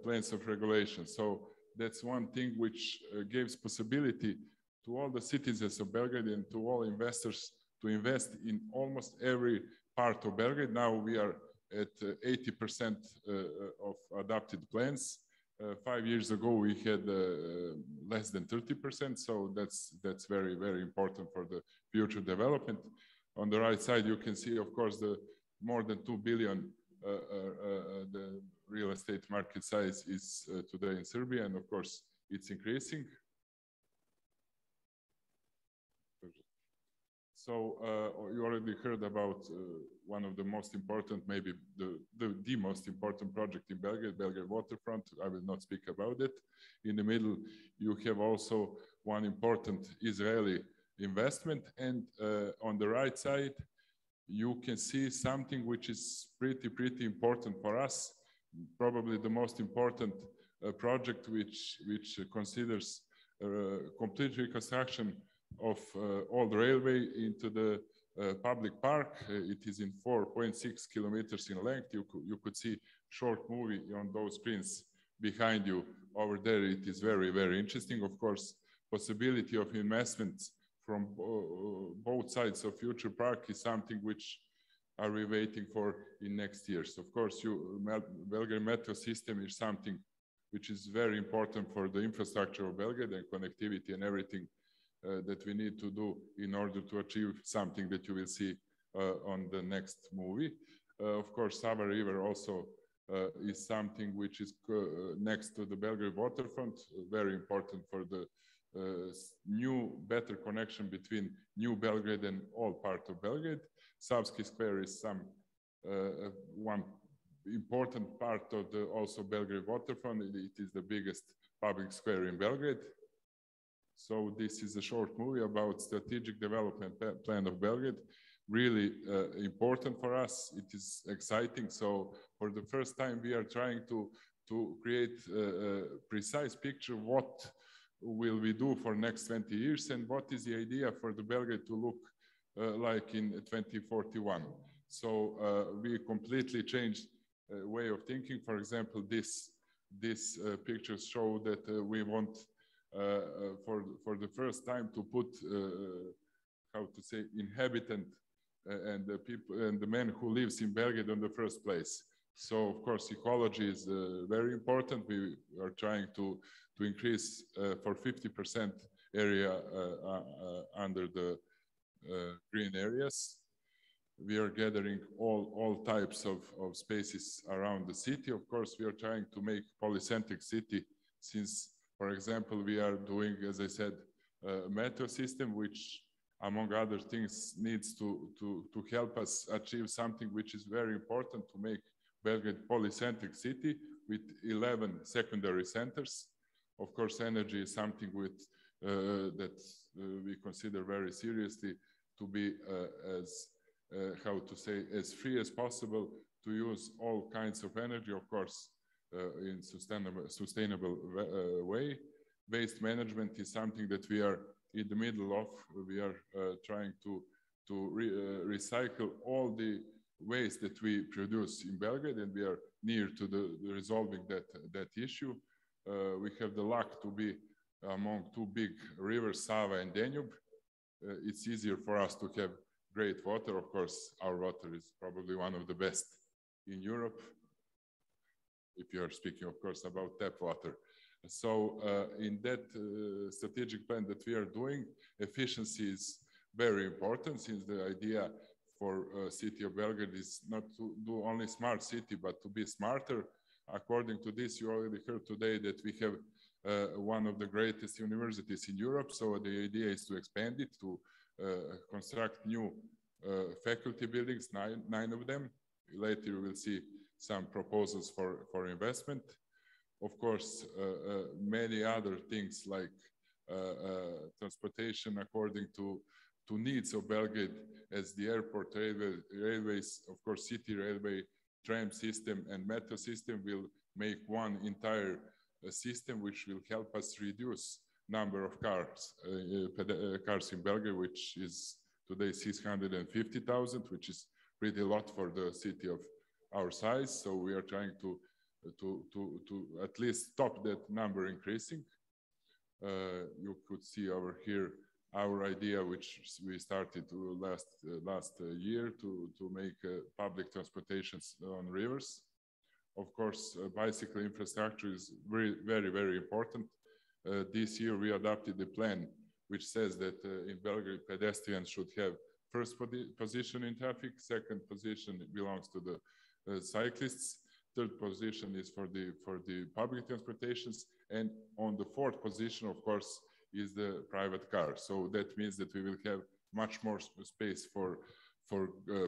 plans of regulation. So that's one thing which gives possibility to all the citizens of Belgrade and to all investors to invest in almost every part of Belgrade. Now we are at 80% of adopted plans. 5 years ago, we had less than 30%. So that's very, very important for the future development. On the right side, you can see, of course, the more than 2 billion the real estate market size is today in Serbia, and of course, it's increasing. So you already heard about one of the most important, maybe the most important project in Belgrade, Belgrade Waterfront. I will not speak about it. In the middle, you have also one important Israeli investment. And on the right side, you can see something which is pretty important for us. Probably the most important project which considers complete reconstruction of all the railway into the public park. It is in 4.6 kilometers in length. You could see short movie on those screens behind you over there. It is very, very interesting. Of course, possibility of investments from both sides of future park is something which are we waiting for in next years. Of course, Belgrade metro system is something which is very important for the infrastructure of Belgrade and connectivity and everything that we need to do in order to achieve something that you will see on the next movie. Of course, Sava River also is something which is next to the Belgrade Waterfront, very important for the new, better connection between New Belgrade and all part of Belgrade. Savski Square is one important part of the also Belgrade Waterfront. It is the biggest public square in Belgrade. So this is a short movie about strategic development plan of Belgrade. Really important for us. It is exciting. So for the first time, we are trying to create a precise picture what will we do for next 20 years and what is the idea for the Belgrade to look like in 2041. So we completely changed way of thinking. For example, this pictures show that we want for the first time to put how to say inhabitant and the people and the man who lives in Belgrade in the first place. So of course ecology is very important. We are trying to increase for 50% area under the green areas. We are gathering all types of spaces around the city. Of course, we are trying to make polycentric city since, for example, we are doing, as I said, a metro system, which among other things needs to help us achieve something which is very important to make Belgrade polycentric city with 11 secondary centers. Of course, energy is something that we consider very seriously to be how to say, as free as possible to use all kinds of energy, of course, in sustainable way. Waste management is something that we are in the middle of. We are trying to recycle all the waste that we produce in Belgrade, and we are near to the resolving that issue. We have the luck to be among two big rivers, Sava and Danube. It's easier for us to have great water. Of course, our water is probably one of the best in Europe, if you are speaking, of course, about tap water. So in that strategic plan that we are doing, efficiency is very important, since the idea for city of Belgrade is not to do only smart city, but to be smarter. According to this, you already heard today that we have one of the greatest universities in Europe. So the idea is to expand it, to construct new faculty buildings, nine of them. Later you will see some proposals for investment. Of course, many other things like transportation according to needs of Belgrade, as the airport, railways, of course, city railway, tram system and metro system will make one entire system which will help us reduce number of cars in Belgrade, which is today 650,000, which is pretty a lot for the city of our size. So we are trying to at least stop that number increasing. You could see over here our idea, which we started last year, to make public transportations on rivers. Of course, bicycle infrastructure is very important. This year we adopted a plan which says that in Belgrade pedestrians should have first position in traffic, second position belongs to the cyclists, third position is for the public transportations, and on the fourth position, of course, is the private car. So that means that we will have much more space for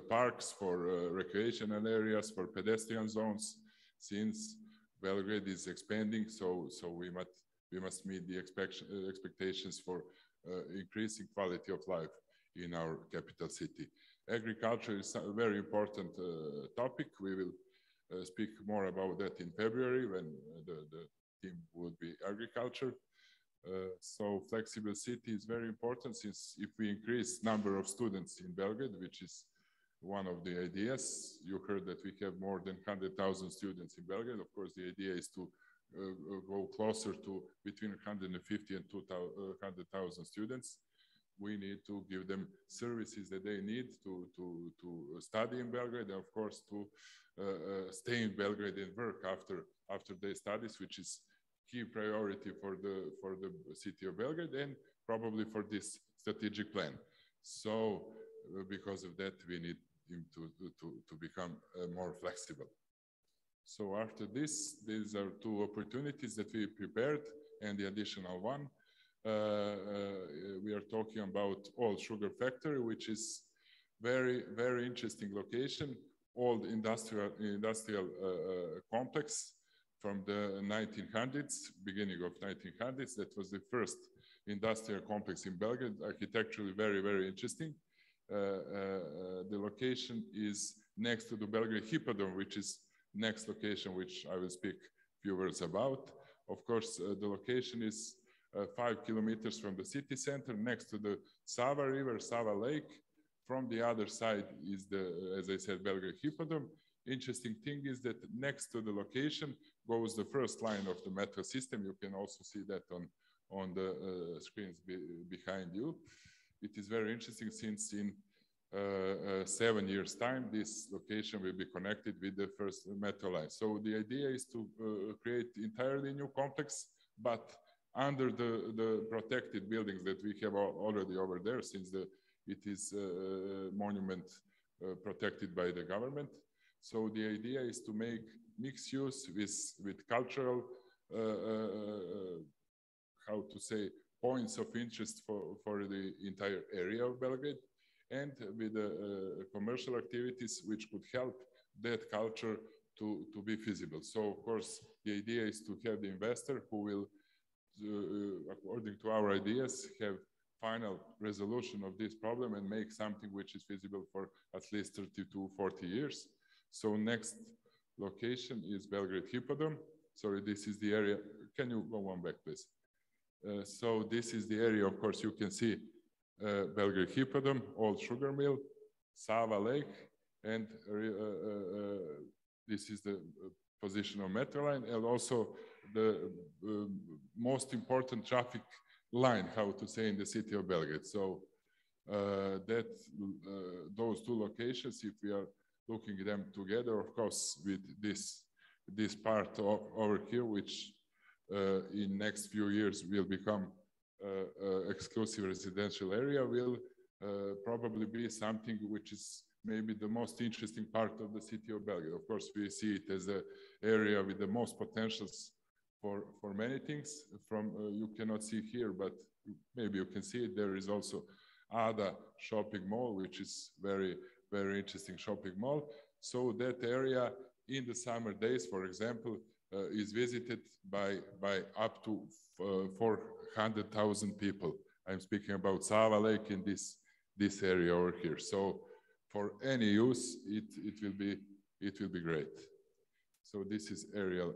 parks, for recreational areas, for pedestrian zones, since Belgrade is expanding. So we must meet the expectations for increasing quality of life in our capital city. Agriculture is a very important topic. We will speak more about that in February when the theme would be agriculture. So flexible city is very important, since if we increase number of students in Belgrade, which is one of the ideas, you heard that we have more than 100,000 students in Belgrade. Of course, the idea is to go closer to between 150 and 200,000 students. We need to give them services that they need to study in Belgrade, and of course to stay in Belgrade and work after their studies, which is key priority for the city of Belgrade and probably for this strategic plan. So because of that, we need him to become more flexible. So after this, these are two opportunities that we prepared and the additional one. We are talking about Old Sugar Factory, which is very interesting location, old industrial complex from the 1900s, beginning of 1900s. That was the first industrial complex in Belgrade, architecturally very interesting. The location is next to the Belgrade Hippodrome, which is next location, which I will speak a few words about. Of course, the location is 5 kilometers from the city center, next to the Sava River, Sava Lake. From the other side is as I said, Belgrade Hippodrome. Interesting thing is that next to the location goes the first line of the metro system. You can also see that on the screens behind you. It is very interesting, since in 7 years' time, this location will be connected with the first metro line. So the idea is to create entirely new complex, but under the protected buildings that we have already over there, since it is monument protected by the government. So the idea is to make mixed use with cultural, how to say, points of interest for the entire area of Belgrade, and with commercial activities which could help that culture to be feasible. So of course, the idea is to have the investor who will, according to our ideas, have final resolution of this problem and make something which is feasible for at least 30 to 40 years. So next location is Belgrade Hippodrome. Sorry, this is the area. Can you go one back, please? So this is the area, of course, you can see Belgrade Hippodrome, Old Sugar Mill, Sava Lake, and this is the position of metro line, and also the most important traffic line, how to say, in the city of Belgrade. So those two locations, if we are looking at them together, of course, with this part over here, which in next few years will become exclusive residential area, will probably be something which is maybe the most interesting part of the city of Belgrade. Of course, we see it as an area with the most potentials for many things. From you cannot see here, but maybe you can see it. There is also Ada shopping mall, which is very interesting shopping mall. So that area in the summer days, for example, is visited by up to 400,000 people. I'm speaking about Sava Lake in this area over here. So for any use, it will be great. So this is aerial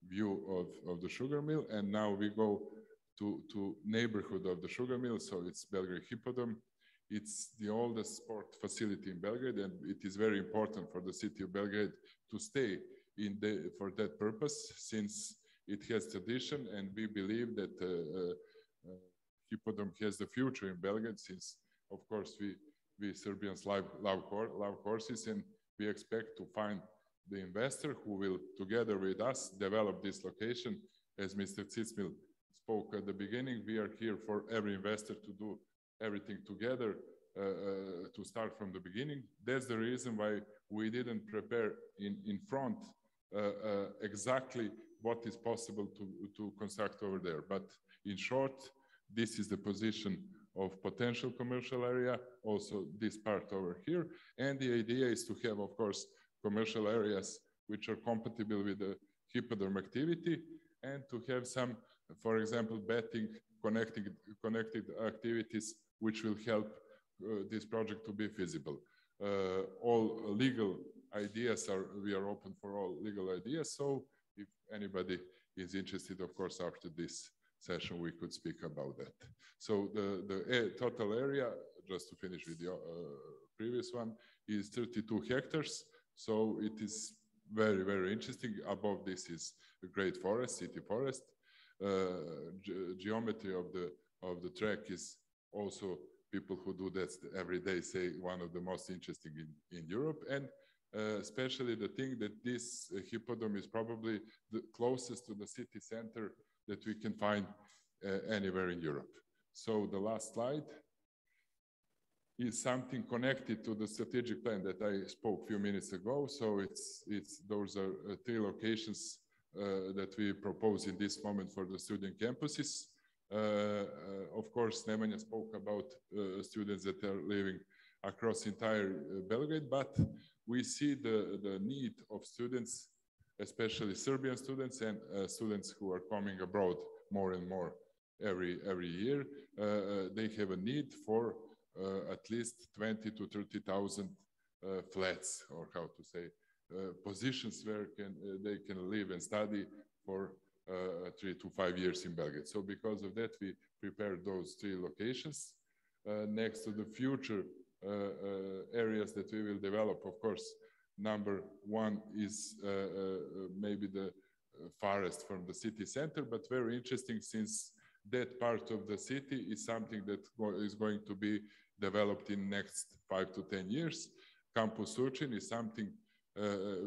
view of the sugar mill, and now we go to neighborhood of the sugar mill. So it's Belgrade Hippodrome. It's the oldest sport facility in Belgrade, and it is very important for the city of Belgrade to stay for that purpose, since it has tradition, and we believe that Hippodrome has the future in Belgrade, since of course we Serbians love horses, and we expect to find the investor who will together with us develop this location. As Mr. Cicmil spoke at the beginning, we are here for every investor to do everything together, to start from the beginning. That's the reason why we didn't prepare in front exactly what is possible to construct over there. But in short, this is the position of potential commercial area, also this part over here. And the idea is to have, of course, commercial areas which are compatible with the Hippodrome activity, and to have some, for example, betting connected activities which will help this project to be feasible. All legal ideas we are open for all legal ideas. So if anybody is interested, of course, after this session, we could speak about that. So the total area, just to finish with the previous one, is 32 hectares. So it is very interesting. Above this is a great forest, city forest. Geometry of the track is also, people who do that every day say, one of the most interesting in Europe. And especially the thing that this hippodrome is probably the closest to the city center that we can find anywhere in Europe. So the last slide is something connected to the strategic plan that I spoke a few minutes ago. So those are 3 locations that we propose in this moment for the student campuses. Of course, Nemanja spoke about students that are living across entire Belgrade, but we see the need of students, especially Serbian students and students who are coming abroad more and more every year. They have a need for at least 20 to 30,000 flats, or how to say, positions where they can live and study for 3 to 5 years in Belgrade. So because of that, we prepared those 3 locations. Next to the future areas that we will develop, of course, number 1 is maybe the farthest from the city center, but very interesting, since that part of the city is something that is going to be developed in next 5 to 10 years. Campus Surčin is something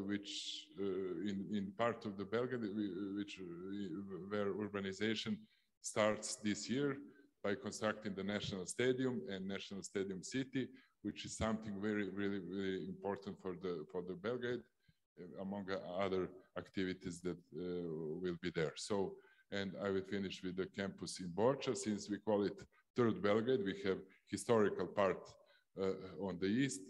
which in part of the Belgrade, where urbanization starts this year by constructing the National Stadium and National Stadium City, which is something really important for the Belgrade, among other activities that will be there. So, and I will finish with the campus in Borča. Since we call it Third Belgrade, we have historical part on the east,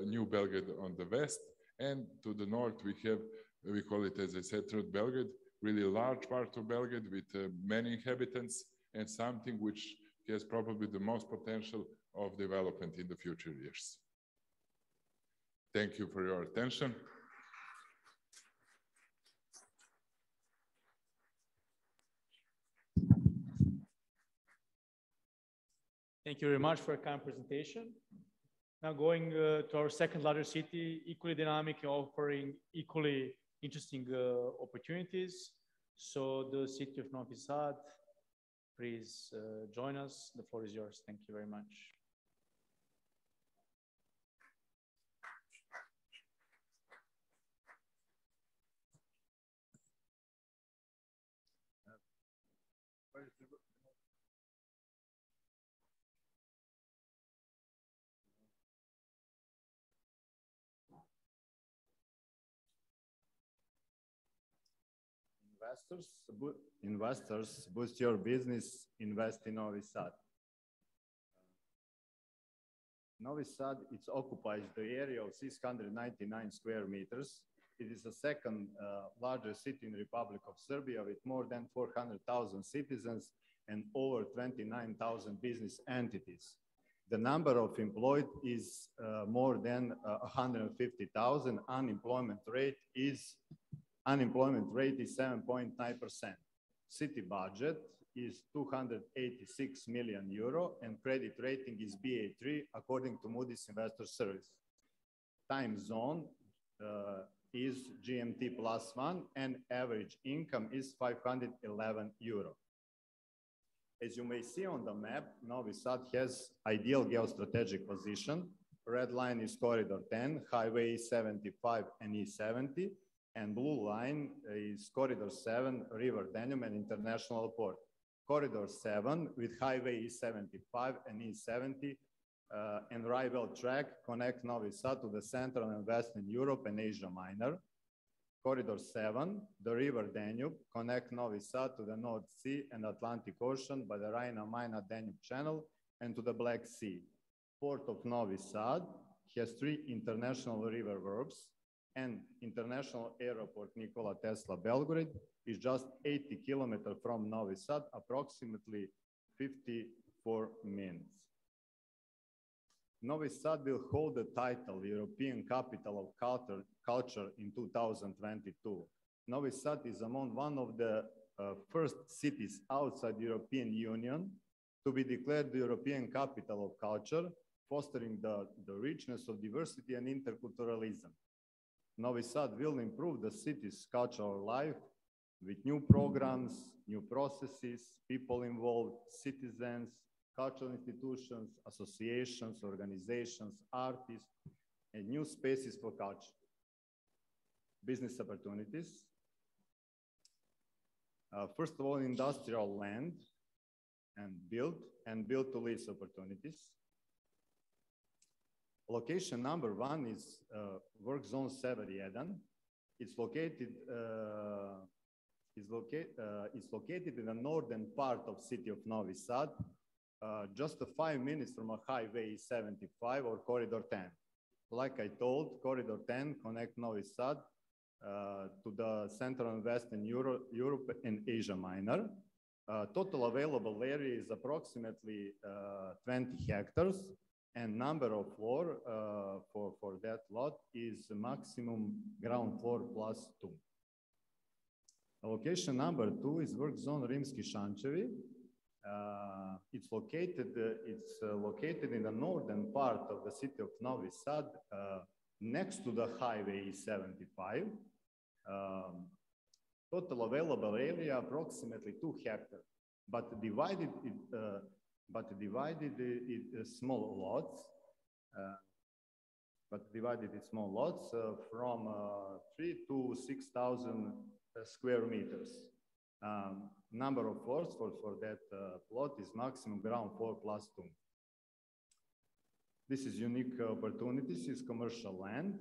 New Belgrade on the west, and to the north we call it, as I said, Third Belgrade, really large part of Belgrade with many inhabitants, and something which has probably the most potential of development in the future years. Thank you for your attention. Thank you very much for a kind presentation. Now going to our second largest city, equally dynamic, offering equally interesting opportunities. So the city of Novi Sad, please join us. The floor is yours. Thank you very much. investors, boost your business, invest in Novi Sad. Novi Sad, it occupies the area of 699 square meters. It is the second largest city in the Republic of Serbia with more than 400,000 citizens and over 29,000 business entities. The number of employed is more than 150,000. Unemployment rate is 7.9%. City budget is 286 million euro and credit rating is Ba3 according to Moody's Investor Service. Time zone is GMT +1 and average income is 511 euro. As you may see on the map, Novi Sad has ideal geostrategic position. Red line is Corridor 10, Highway 75 and E70, and blue line is Corridor 7, River Danube and International Port. Corridor 7 with Highway E75 and E70 and railway track connect Novi Sad to the Central and Western Europe and Asia Minor. Corridor 7, the River Danube, connect Novi Sad to the North Sea and Atlantic Ocean by the Rhine-Main-Danube Channel and to the Black Sea. Port of Novi Sad has 3 international river verbs and International Airport Nikola Tesla Belgrade is just 80 kilometers from Novi Sad, approximately 54 minutes. Novi Sad will hold the title European Capital of Culture in 2022. Novi Sad is among one of the first cities outside the European Union to be declared the European Capital of Culture, fostering the richness of diversity and interculturalism. Novi Sad will improve the city's cultural life with new programs, new processes, people involved, citizens, cultural institutions, associations, organizations, artists, and new spaces for culture. Business opportunities. First of all, industrial land and build to lease opportunities. Location number 1 is Work Zone Sever-1. It's located in the northern part of city of Novi Sad, just 5 minutes from a Highway 75 or Corridor 10. Like I told, Corridor 10 connect Novi Sad to the Central and Western Europe and Asia Minor. Total available area is approximately 20 hectares and number of floor for that lot is maximum ground floor +2. Location number 2 is Work Zone Rimski Šančevi. It's located in the northern part of the city of Novi Sad, next to the Highway 75. Total available area approximately 2 hectares, but divided small lots. From 3 to 6,000 square meters. Number of floors for that plot is maximum ground floor +2. This is unique opportunities, is commercial land.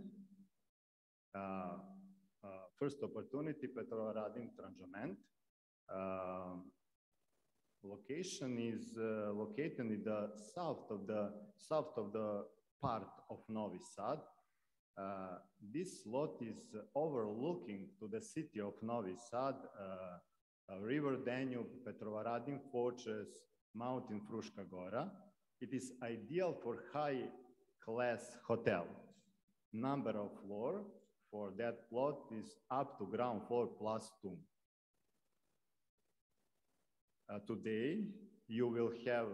First opportunity, Petrovaradin Tranžament. Location is located in the south of the part of Novi Sad. This lot is overlooking to the city of Novi Sad, River Danube, Petrovaradin Fortress, Mountain Fruška Gora. It is ideal for high-class hotel. Number of floor for that plot is up to ground floor +2. Today, you will have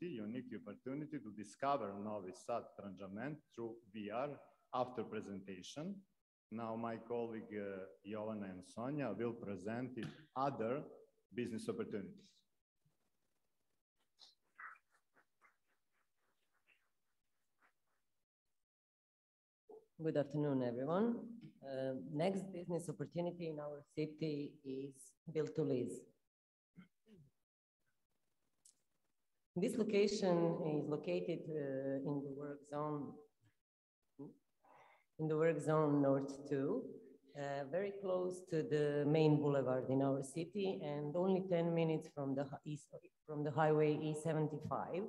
unique opportunity to discover Novi Sad Tranžament through VR after presentation. Now my colleague Jovana and Sonia will present other business opportunities. Good afternoon, everyone. Next business opportunity in our city is build to lease. This location is located in the work zone North 2, very close to the main boulevard in our city, and only 10 minutes from the highway E75.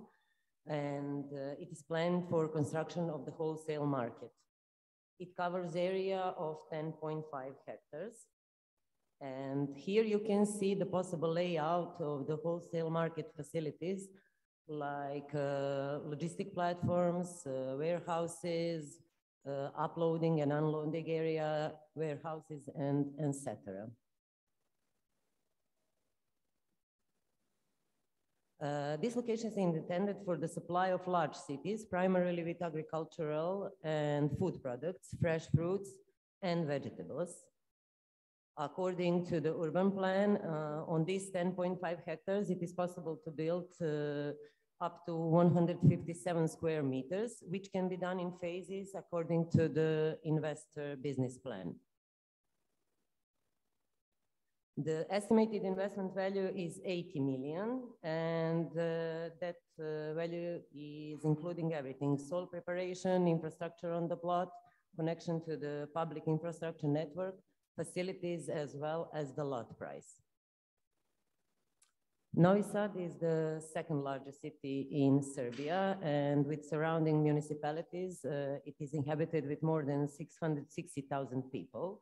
And it is planned for construction of the wholesale market. It covers area of 10.5 hectares. And here you can see the possible layout of the wholesale market facilities, like logistic platforms, warehouses, uploading and unloading area, warehouses, and etc. This location is intended for the supply of large cities, primarily with agricultural and food products, fresh fruits, and vegetables. According to the urban plan, on these 10.5 hectares, it is possible to build up to 157 square meters, which can be done in phases according to the investor business plan. The estimated investment value is 80 million, and that value is including everything: soil preparation, infrastructure on the plot, connection to the public infrastructure network, facilities, as well as the lot price. Novi Sad is the second largest city in Serbia, and with surrounding municipalities, it is inhabited with more than 660,000 people.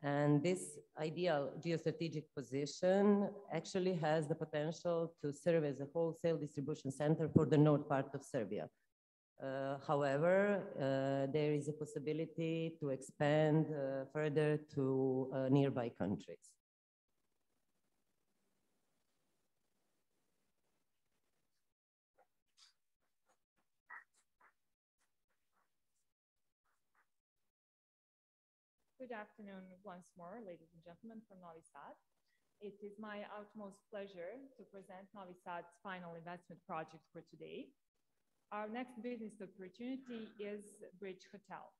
And this ideal geostrategic position actually has the potential to serve as a wholesale distribution center for the north part of Serbia. However, there is a possibility to expand further to nearby countries. Good afternoon once more, ladies and gentlemen from Novi Sad. It is my utmost pleasure to present Novi Sad's final investment project for today. Our next business opportunity is Bridge Hotel,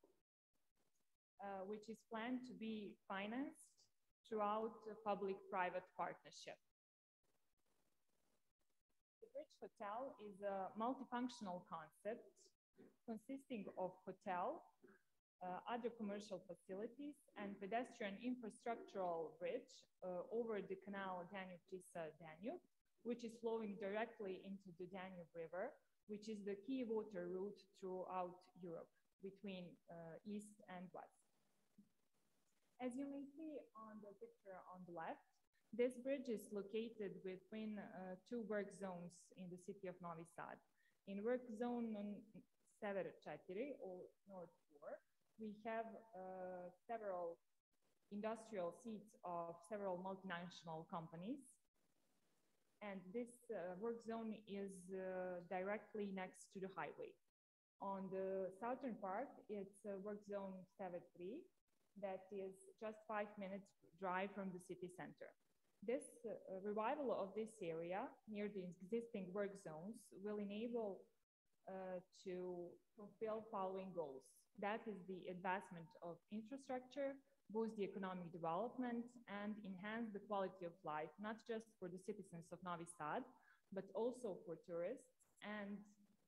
which is planned to be financed throughout a public-private partnership. The Bridge Hotel is a multifunctional concept consisting of hotel, other commercial facilities, and pedestrian infrastructural bridge over the canal Danube, which is flowing directly into the Danube River, which is the key water route throughout Europe between east and west. As you may see on the picture on the left, this bridge is located between two work zones in the city of Novi Sad. In work zone Sever 4 or North 4, we have several industrial seats of several multinational companies. And this work zone is directly next to the highway. On the southern part, it's work zone 7-3 that is just 5 minutes drive from the city center. This revival of this area near the existing work zones will enable to fulfill following goals. That is the advancement of infrastructure, boost the economic development, and enhance the quality of life, not just for the citizens of Novi Sad, but also for tourists and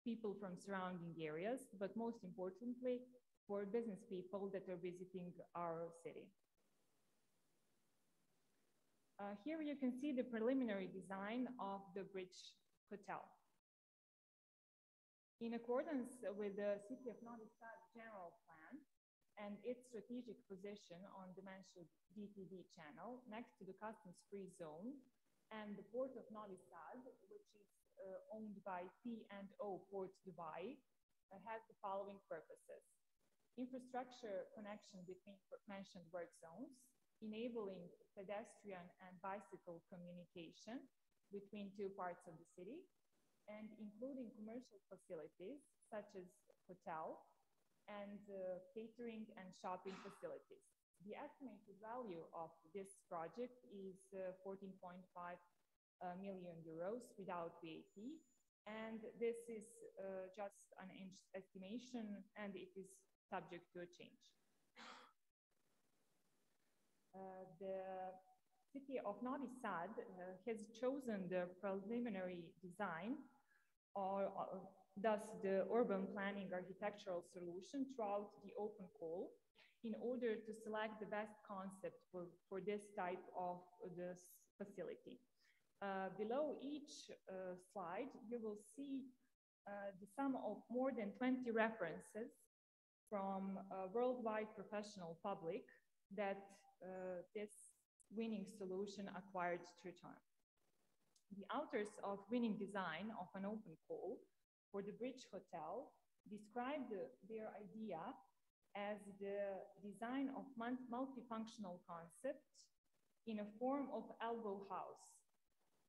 people from surrounding areas, but most importantly, for business people that are visiting our city. Here you can see the preliminary design of the Bridge Hotel. In accordance with the City of Novi Sad General Plan and its strategic position on the mentioned DTD channel next to the customs-free zone and the port of Novi Sad, which is owned by P&O Port Dubai, has the following purposes: infrastructure connection between mentioned work zones, enabling pedestrian and bicycle communication between two parts of the city, and including commercial facilities such as hotel and catering and shopping facilities. The estimated value of this project is 14.5 million euros without VAT, and this is just an estimation, and it is subject to a change. The city of Novi Sad has chosen the preliminary design, or thus the urban planning architectural solution throughout the open call, in order to select the best concept for this type of this facility. Below each slide, you will see the sum of more than 20 references from a worldwide professional public that this winning solution acquired through time. The authors of winning design of an open call for the Bridge Hotel described their idea as the design of multifunctional concept in a form of elbow house,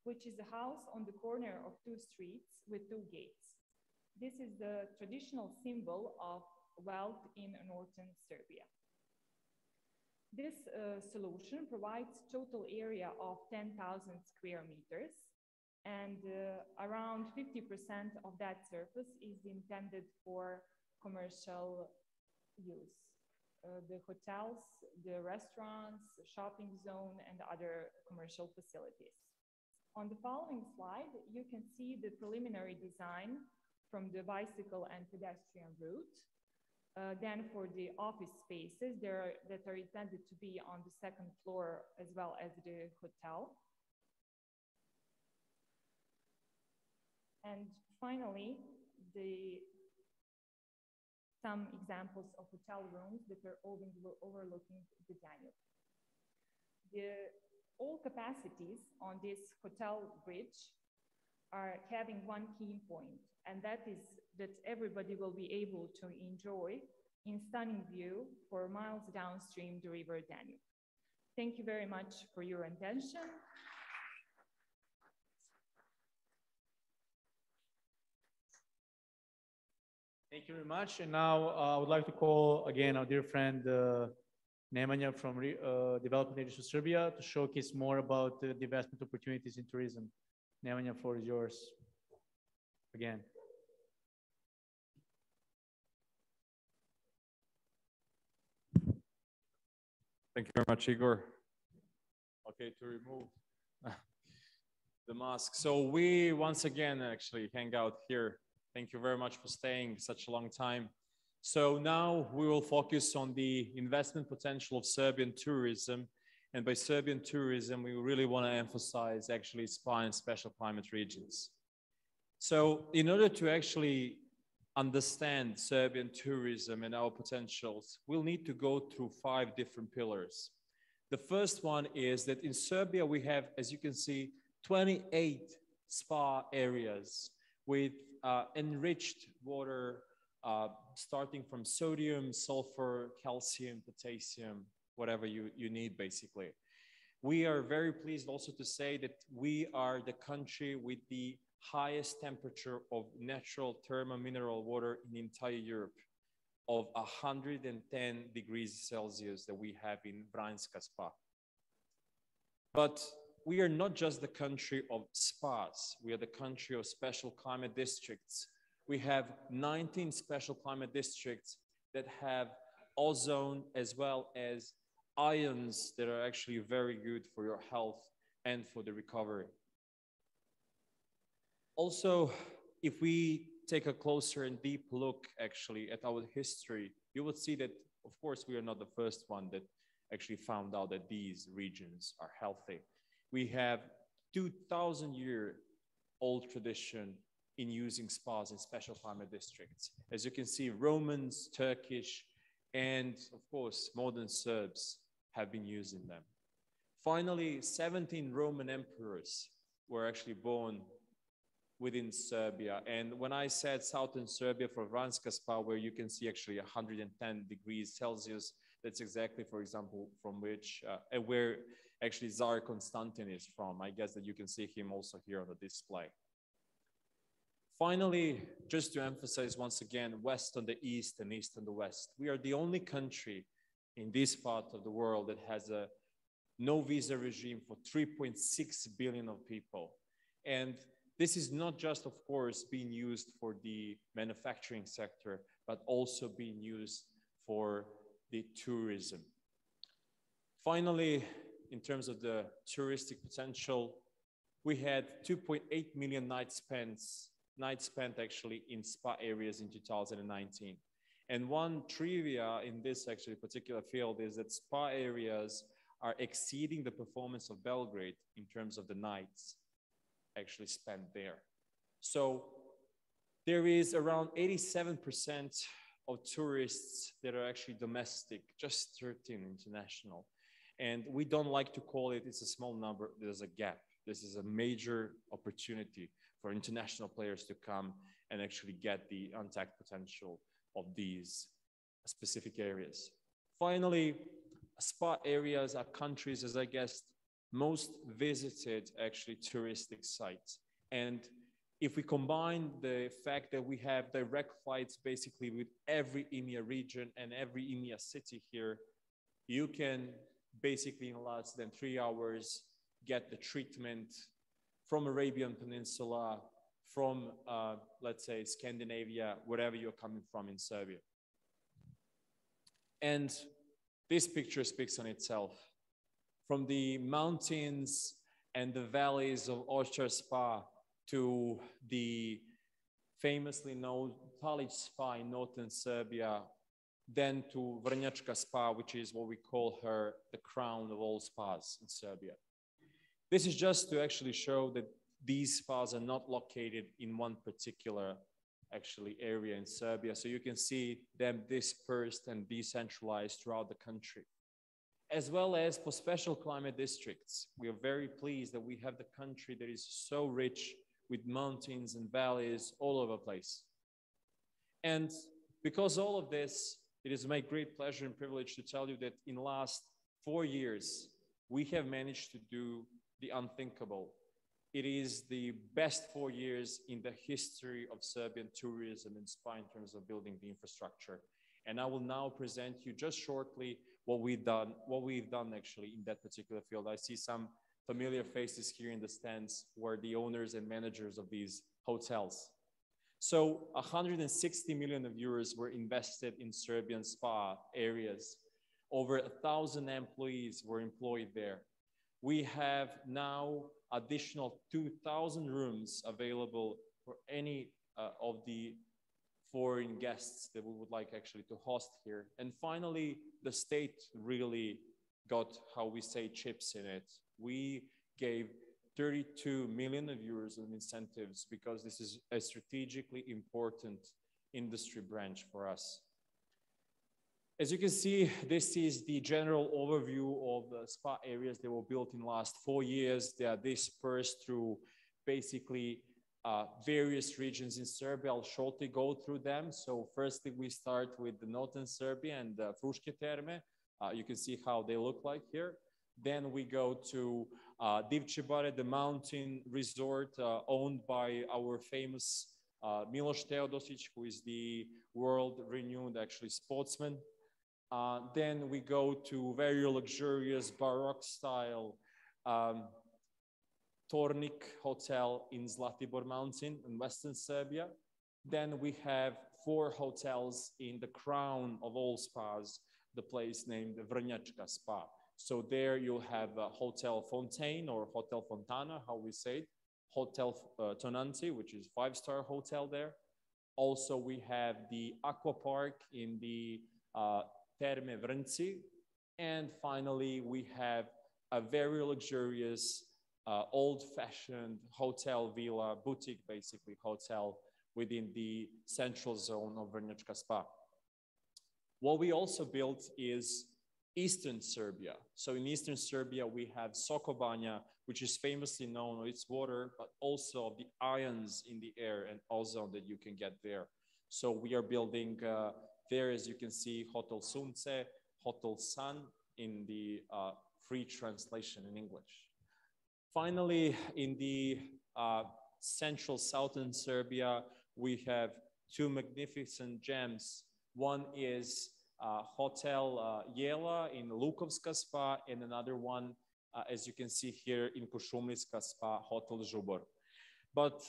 which is a house on the corner of two streets with two gates. This is the traditional symbol of wealth in northern Serbia. This solution provides total area of 10,000 square meters, and around 50% of that surface is intended for commercial use. The hotels, the restaurants, the shopping zone, and other commercial facilities. On the following slide, you can see the preliminary design from the bicycle and pedestrian route. Then for the office spaces that are intended to be on the second floor as well as the hotel. And finally, some examples of hotel rooms that are overlooking the Danube. All capacities on this hotel bridge are having one key point, and that is that everybody will be able to enjoy in stunning view for miles downstream the river Danube. Thank you very much for your attention. Thank you very much. And now I would like to call again our dear friend Nemanja from Development Agency of Serbia to showcase more about the investment opportunities in tourism. Nemanja, the floor is yours again. Thank you very much, Igor. Okay, to remove the mask. So we once again actually hang out here. Thank you very much for staying such a long time. So now we will focus on the investment potential of Serbian tourism. And by Serbian tourism, we really want to emphasize actually spa and special climate regions. So in order to actually understand Serbian tourism and our potentials, we'll need to go through 5 different pillars. The first one is that in Serbia, we have, as you can see, 28 spa areas with enriched water, starting from sodium, sulfur, calcium, potassium, whatever you need, basically. We are very pleased also to say that we are the country with the highest temperature of natural thermal mineral water in the entire Europe, of 110 degrees Celsius that we have in Vraniachika Spa. But we are not just the country of spas, we are the country of special climate districts. We have 19 special climate districts that have ozone as well as ions that are actually very good for your health and for the recovery. Also, if we take a closer and deep look actually at our history, you would see that, of course, we are not the first one that actually found out that these regions are healthy. We have 2,000-year-old tradition in using spas in special climate districts. As you can see, Romans, Turkish, and of course, modern Serbs have been using them. Finally, 17 Roman emperors were actually born within Serbia. And when I said southern Serbia for Vraniachika Spa, where you can see actually 110 degrees Celsius, that's exactly, for example, from which, where actually Tsar Constantine is from. I guess that you can see him also here on the display. Finally, just to emphasize once again, west on the east and east on the west, we are the only country in this part of the world that has a no visa regime for 3.6 billion of people. And this is not just, of course, being used for the manufacturing sector, but also being used for the tourism. Finally, in terms of the touristic potential, we had 2.8 million nights spent actually in spa areas in 2019. And one trivia in this actually particular field is that spa areas are exceeding the performance of Belgrade in terms of the nights actually spent there. So there is around 87% of tourists that are actually domestic, just 13 international. And we don't like to call it, it's a small number, there's a gap. This is a major opportunity for international players to come and actually get the untapped potential of these specific areas. Finally, spa areas are countries, as I guessed, most visited actually touristic sites. And if we combine the fact that we have direct flights basically with every EMEA region and every EMEA city here, you can basically in less than 3 hours get the treatment from Arabian Peninsula, from let's say Scandinavia, wherever you're coming from in Serbia. And this picture speaks on itself. From the mountains and the valleys of Oshar Spa to the famously known Tallić Spa in northern Serbia, then to Vraniachika Spa, which is what we call her the crown of all spas in Serbia. This is just to actually show that these spas are not located in one particular actually area in Serbia. So you can see them dispersed and decentralized throughout the country. As well as for special climate districts. We are very pleased that we have the country that is so rich with mountains and valleys all over the place. And because all of this, it is my great pleasure and privilege to tell you that in the last 4 years, we have managed to do the unthinkable. It is the best 4 years in the history of Serbian tourism and spa in terms of building the infrastructure. And I will now present you just shortly what we've done actually in that particular field. I see some familiar faces here in the stands who are the owners and managers of these hotels. So 160 million of euros were invested in Serbian spa areas. Over 1,000 employees were employed there. We have now additional 2,000 rooms available for any of the foreign guests that we would like actually to host here. And finally, the state really got, how we say, chips in it. We gave 32 million euros of incentives because this is a strategically important industry branch for us. As you can see, this is the general overview of the spa areas that were built in the last 4 years. They are dispersed through basically various regions in Serbia. I'll shortly go through them. So firstly, we start with the northern Serbia and Fruške Terme. You can see how they look like here. Then we go to Divčibare, the mountain resort owned by our famous Miloš Teodosić, who is the world-renowned actually sportsman. Then we go to very luxurious Baroque style Tornik Hotel in Zlatibor Mountain in Western Serbia. Then we have 4 hotels in the crown of all spas, the place named Vraniachika Spa. So there you'll have Hotel Fontaine or Hotel Fontana, how we say it, Hotel Tonanti, which is 5-star hotel there. Also, we have the Aqua Park in the Terme Vrnci. And finally, we have a very luxurious, old-fashioned hotel villa, boutique basically hotel within the central zone of Vraniachika Spa. What we also built is Eastern Serbia. So in Eastern Serbia, we have Sokobanja, which is famously known for its water, but also the ions in the air and ozone that you can get there. So we are building there, as you can see, Hotel Sunce, Hotel Sun in the free translation in English. Finally, in the central southern Serbia, we have 2 magnificent gems. One is Hotel Jela in Lukovska Spa, and another one, as you can see here, in Košumlijska Spa, Hotel Žubor. But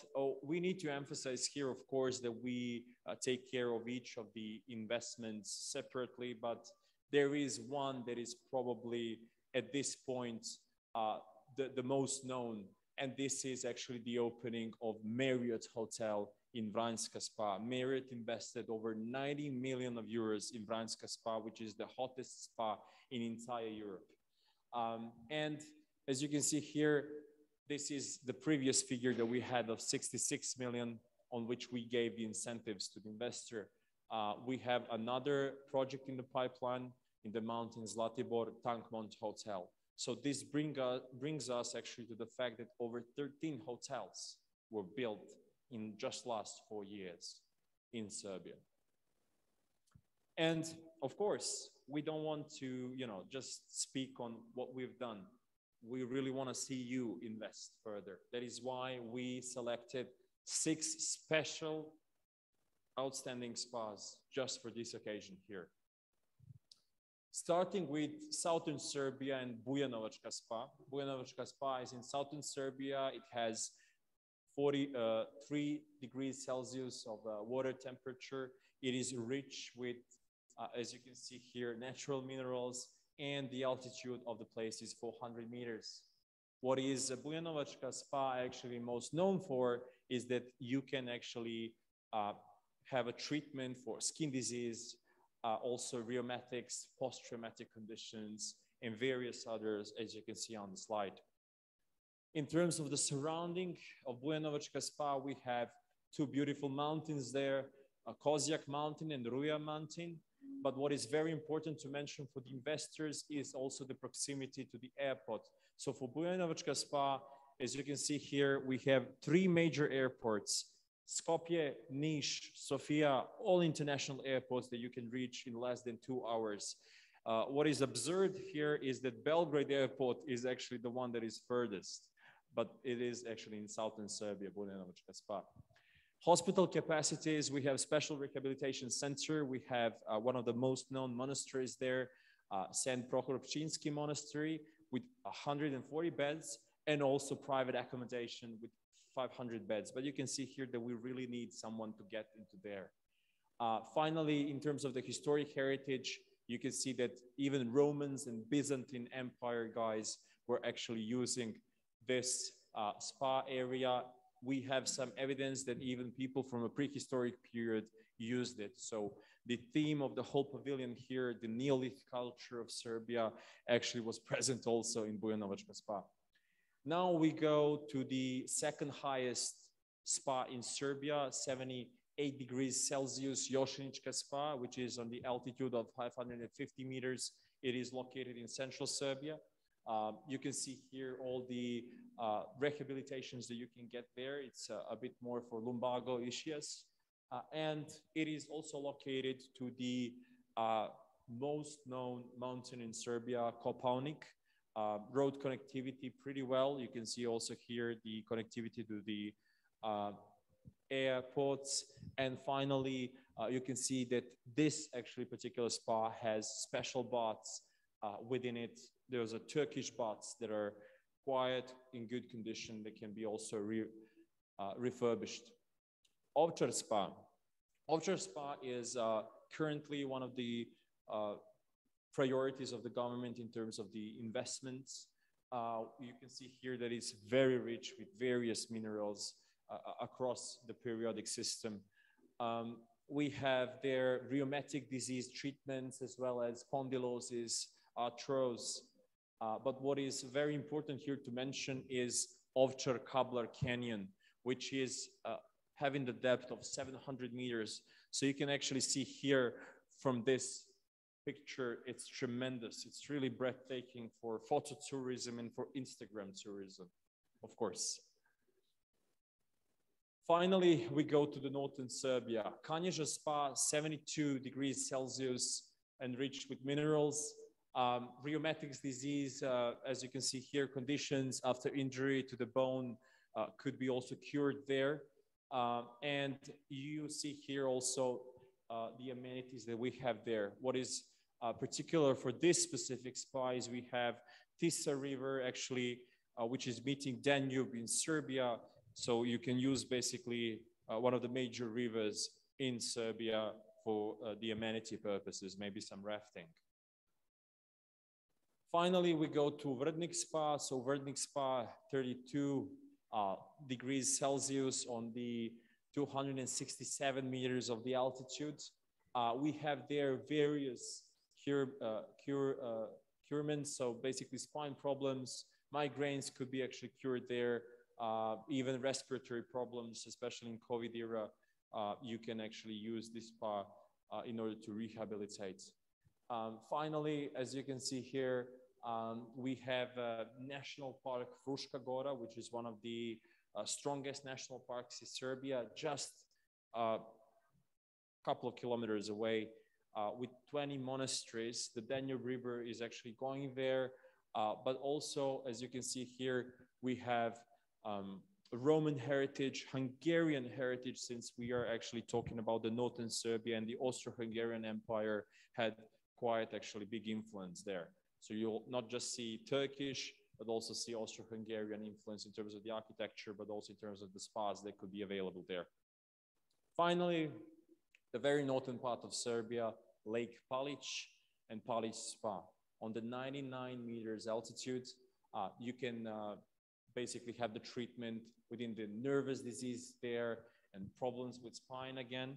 we need to emphasize here, of course, that we take care of each of the investments separately, but there is one that is probably at this point the most known, and this is actually the opening of Marriott Hotel in Vraniachika Spa. Marriott invested over 90 million of euros in Vraniachika Spa, which is the hottest spa in entire Europe. And as you can see here, this is the previous figure that we had of 66 million on which we gave the incentives to the investor. We have another project in the pipeline in the mountains, Zlatibor Tankmont Hotel. So this brings us actually to the fact that over 13 hotels were built in just last 4 years in Serbia. And of course, we don't want to, just speak on what we've done. We really want to see you invest further. That is why we selected 6 special outstanding spas just for this occasion here. Starting with southern Serbia and Vraniachika Spa. Vraniachika Spa is in southern Serbia. It has 43 degrees Celsius of water temperature. It is rich with, as you can see here, natural minerals, and the altitude of the place is 400 meters. What is Vraniachika Spa actually most known for is that you can actually have a treatment for skin disease, also rheumatics, post-traumatic conditions, and various others, as you can see on the slide. In terms of the surrounding of Vraniachika Spa, we have 2 beautiful mountains there, Kozjak Mountain and Ruja Mountain. But what is very important to mention for the investors is also the proximity to the airport. So for Vraniachika Spa, as you can see here, we have 3 major airports: Skopje, Niš, Sofia, all international airports that you can reach in less than 2 hours. What is absurd here is that Belgrade Airport is actually the one that is furthest, but it is actually in southern Serbia, Vraniachika Spa. Hospital capacities, we have special rehabilitation center. We have one of the most known monasteries there, St. Prohorovčinski Monastery with 140 beds, and also private accommodation with 500 beds. But you can see here that we really need someone to get into there. Finally, in terms of the historic heritage, you can see that even Romans and Byzantine Empire guys were actually using this spa area. We have some evidence that even people from a prehistoric period used it. So the theme of the whole pavilion here, the Neolithic culture of Serbia, actually was present also in Vraniachika Spa. Now we go to the second highest spa in Serbia, 78 degrees Celsius, Jošanička Spa, which is on the altitude of 550 meters. It is located in central Serbia. You can see here all the rehabilitations that you can get there. It's a bit more for lumbago issues. And it is also located to the most known mountain in Serbia, Kopaonik. Road connectivity pretty well. You can see also here the connectivity to the airports. And finally, you can see that this actually particular spa has special baths within it. There's a Turkish baths that are quiet, in good condition, that can be also refurbished. Ovčar Spa. Ovčar Spa is currently one of the priorities of the government in terms of the investments. You can see here that it's very rich with various minerals across the periodic system. We have their rheumatic disease treatments as well as spondylosis, arthrosis. But what is very important here to mention is Ovčar Kablar Canyon, which is having the depth of 700 meters. So you can actually see here from this picture, it's tremendous. It's really breathtaking for photo tourism and for Instagram tourism, of course. Finally, we go to the northern Serbia. Kanjiža Spa, 72 degrees Celsius, enriched with minerals. Rheumatic disease, as you can see here, conditions after injury to the bone could be also cured there. And you see here also the amenities that we have there. What is particular for this specific spa is we have Tisa River, actually, which is meeting Danube in Serbia. So you can use basically one of the major rivers in Serbia for the amenity purposes, maybe some rafting. Finally, we go to Redneck Spa. So Redneck Spa, 32 degrees Celsius on the 267 meters of the altitude. We have there various curements, so basically spine problems, migraines could be actually cured there, even respiratory problems, especially in COVID era, you can actually use this spa in order to rehabilitate. Finally, as you can see here, we have National Park Fruška Gora, which is one of the strongest national parks in Serbia, just a couple of kilometers away, with 20 monasteries. The Danube River is actually going there, but also, as you can see here, we have Roman heritage, Hungarian heritage, since we are actually talking about the northern Serbia, and the Austro-Hungarian Empire had quite actually big influence there. So you'll not just see Turkish, but also see Austro-Hungarian influence in terms of the architecture, but also in terms of the spas that could be available there. Finally, the very northern part of Serbia, Lake Palic and Palic Spa. On the 99 meters altitude, you can basically have the treatment within the nervous disease there and problems with spine again.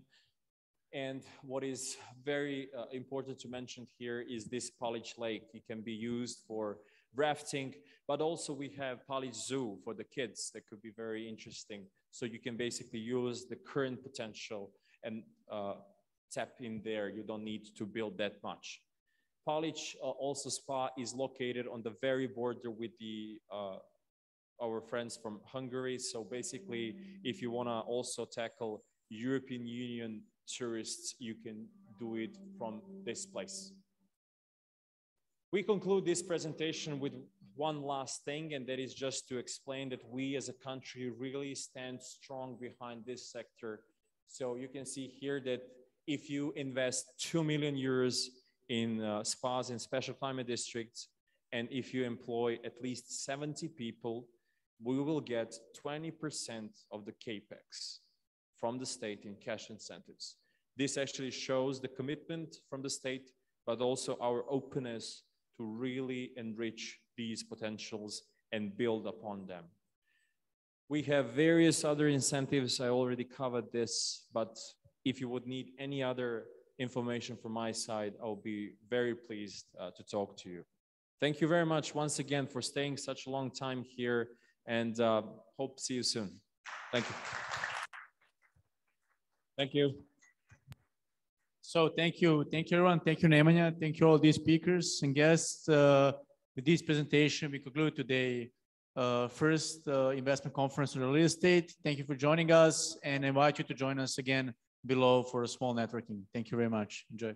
And what is very important to mention here is this Palic Lake. It can be used for rafting, but also we have Palic Zoo for the kids that could be very interesting. So you can basically use the current potential and tap in there. You don't need to build that much. Palic also spa is located on the very border with the our friends from Hungary. So basically, if you want to also tackle European Union tourists, you can do it from this place. We conclude this presentation with one last thing, and that is just to explain that we as a country really stand strong behind this sector. So you can see here that if you invest 2 million euros in spas and special climate districts, and if you employ at least 70 people, we will get 20% of the CAPEX from the state in cash incentives. This actually shows the commitment from the state, but also our openness to really enrich these potentials and build upon them. We have various other incentives. I already covered this, but if you would need any other information from my side, I'll be very pleased to talk to you. Thank you very much once again for staying such a long time here, and hope to see you soon. Thank you. Thank you. So thank you everyone. Thank you, Nemanja. Thank you all these speakers and guests. With this presentation, we conclude today first investment conference on real estate. Thank you for joining us, and I invite you to join us again below for a small networking. Thank you very much. Enjoy.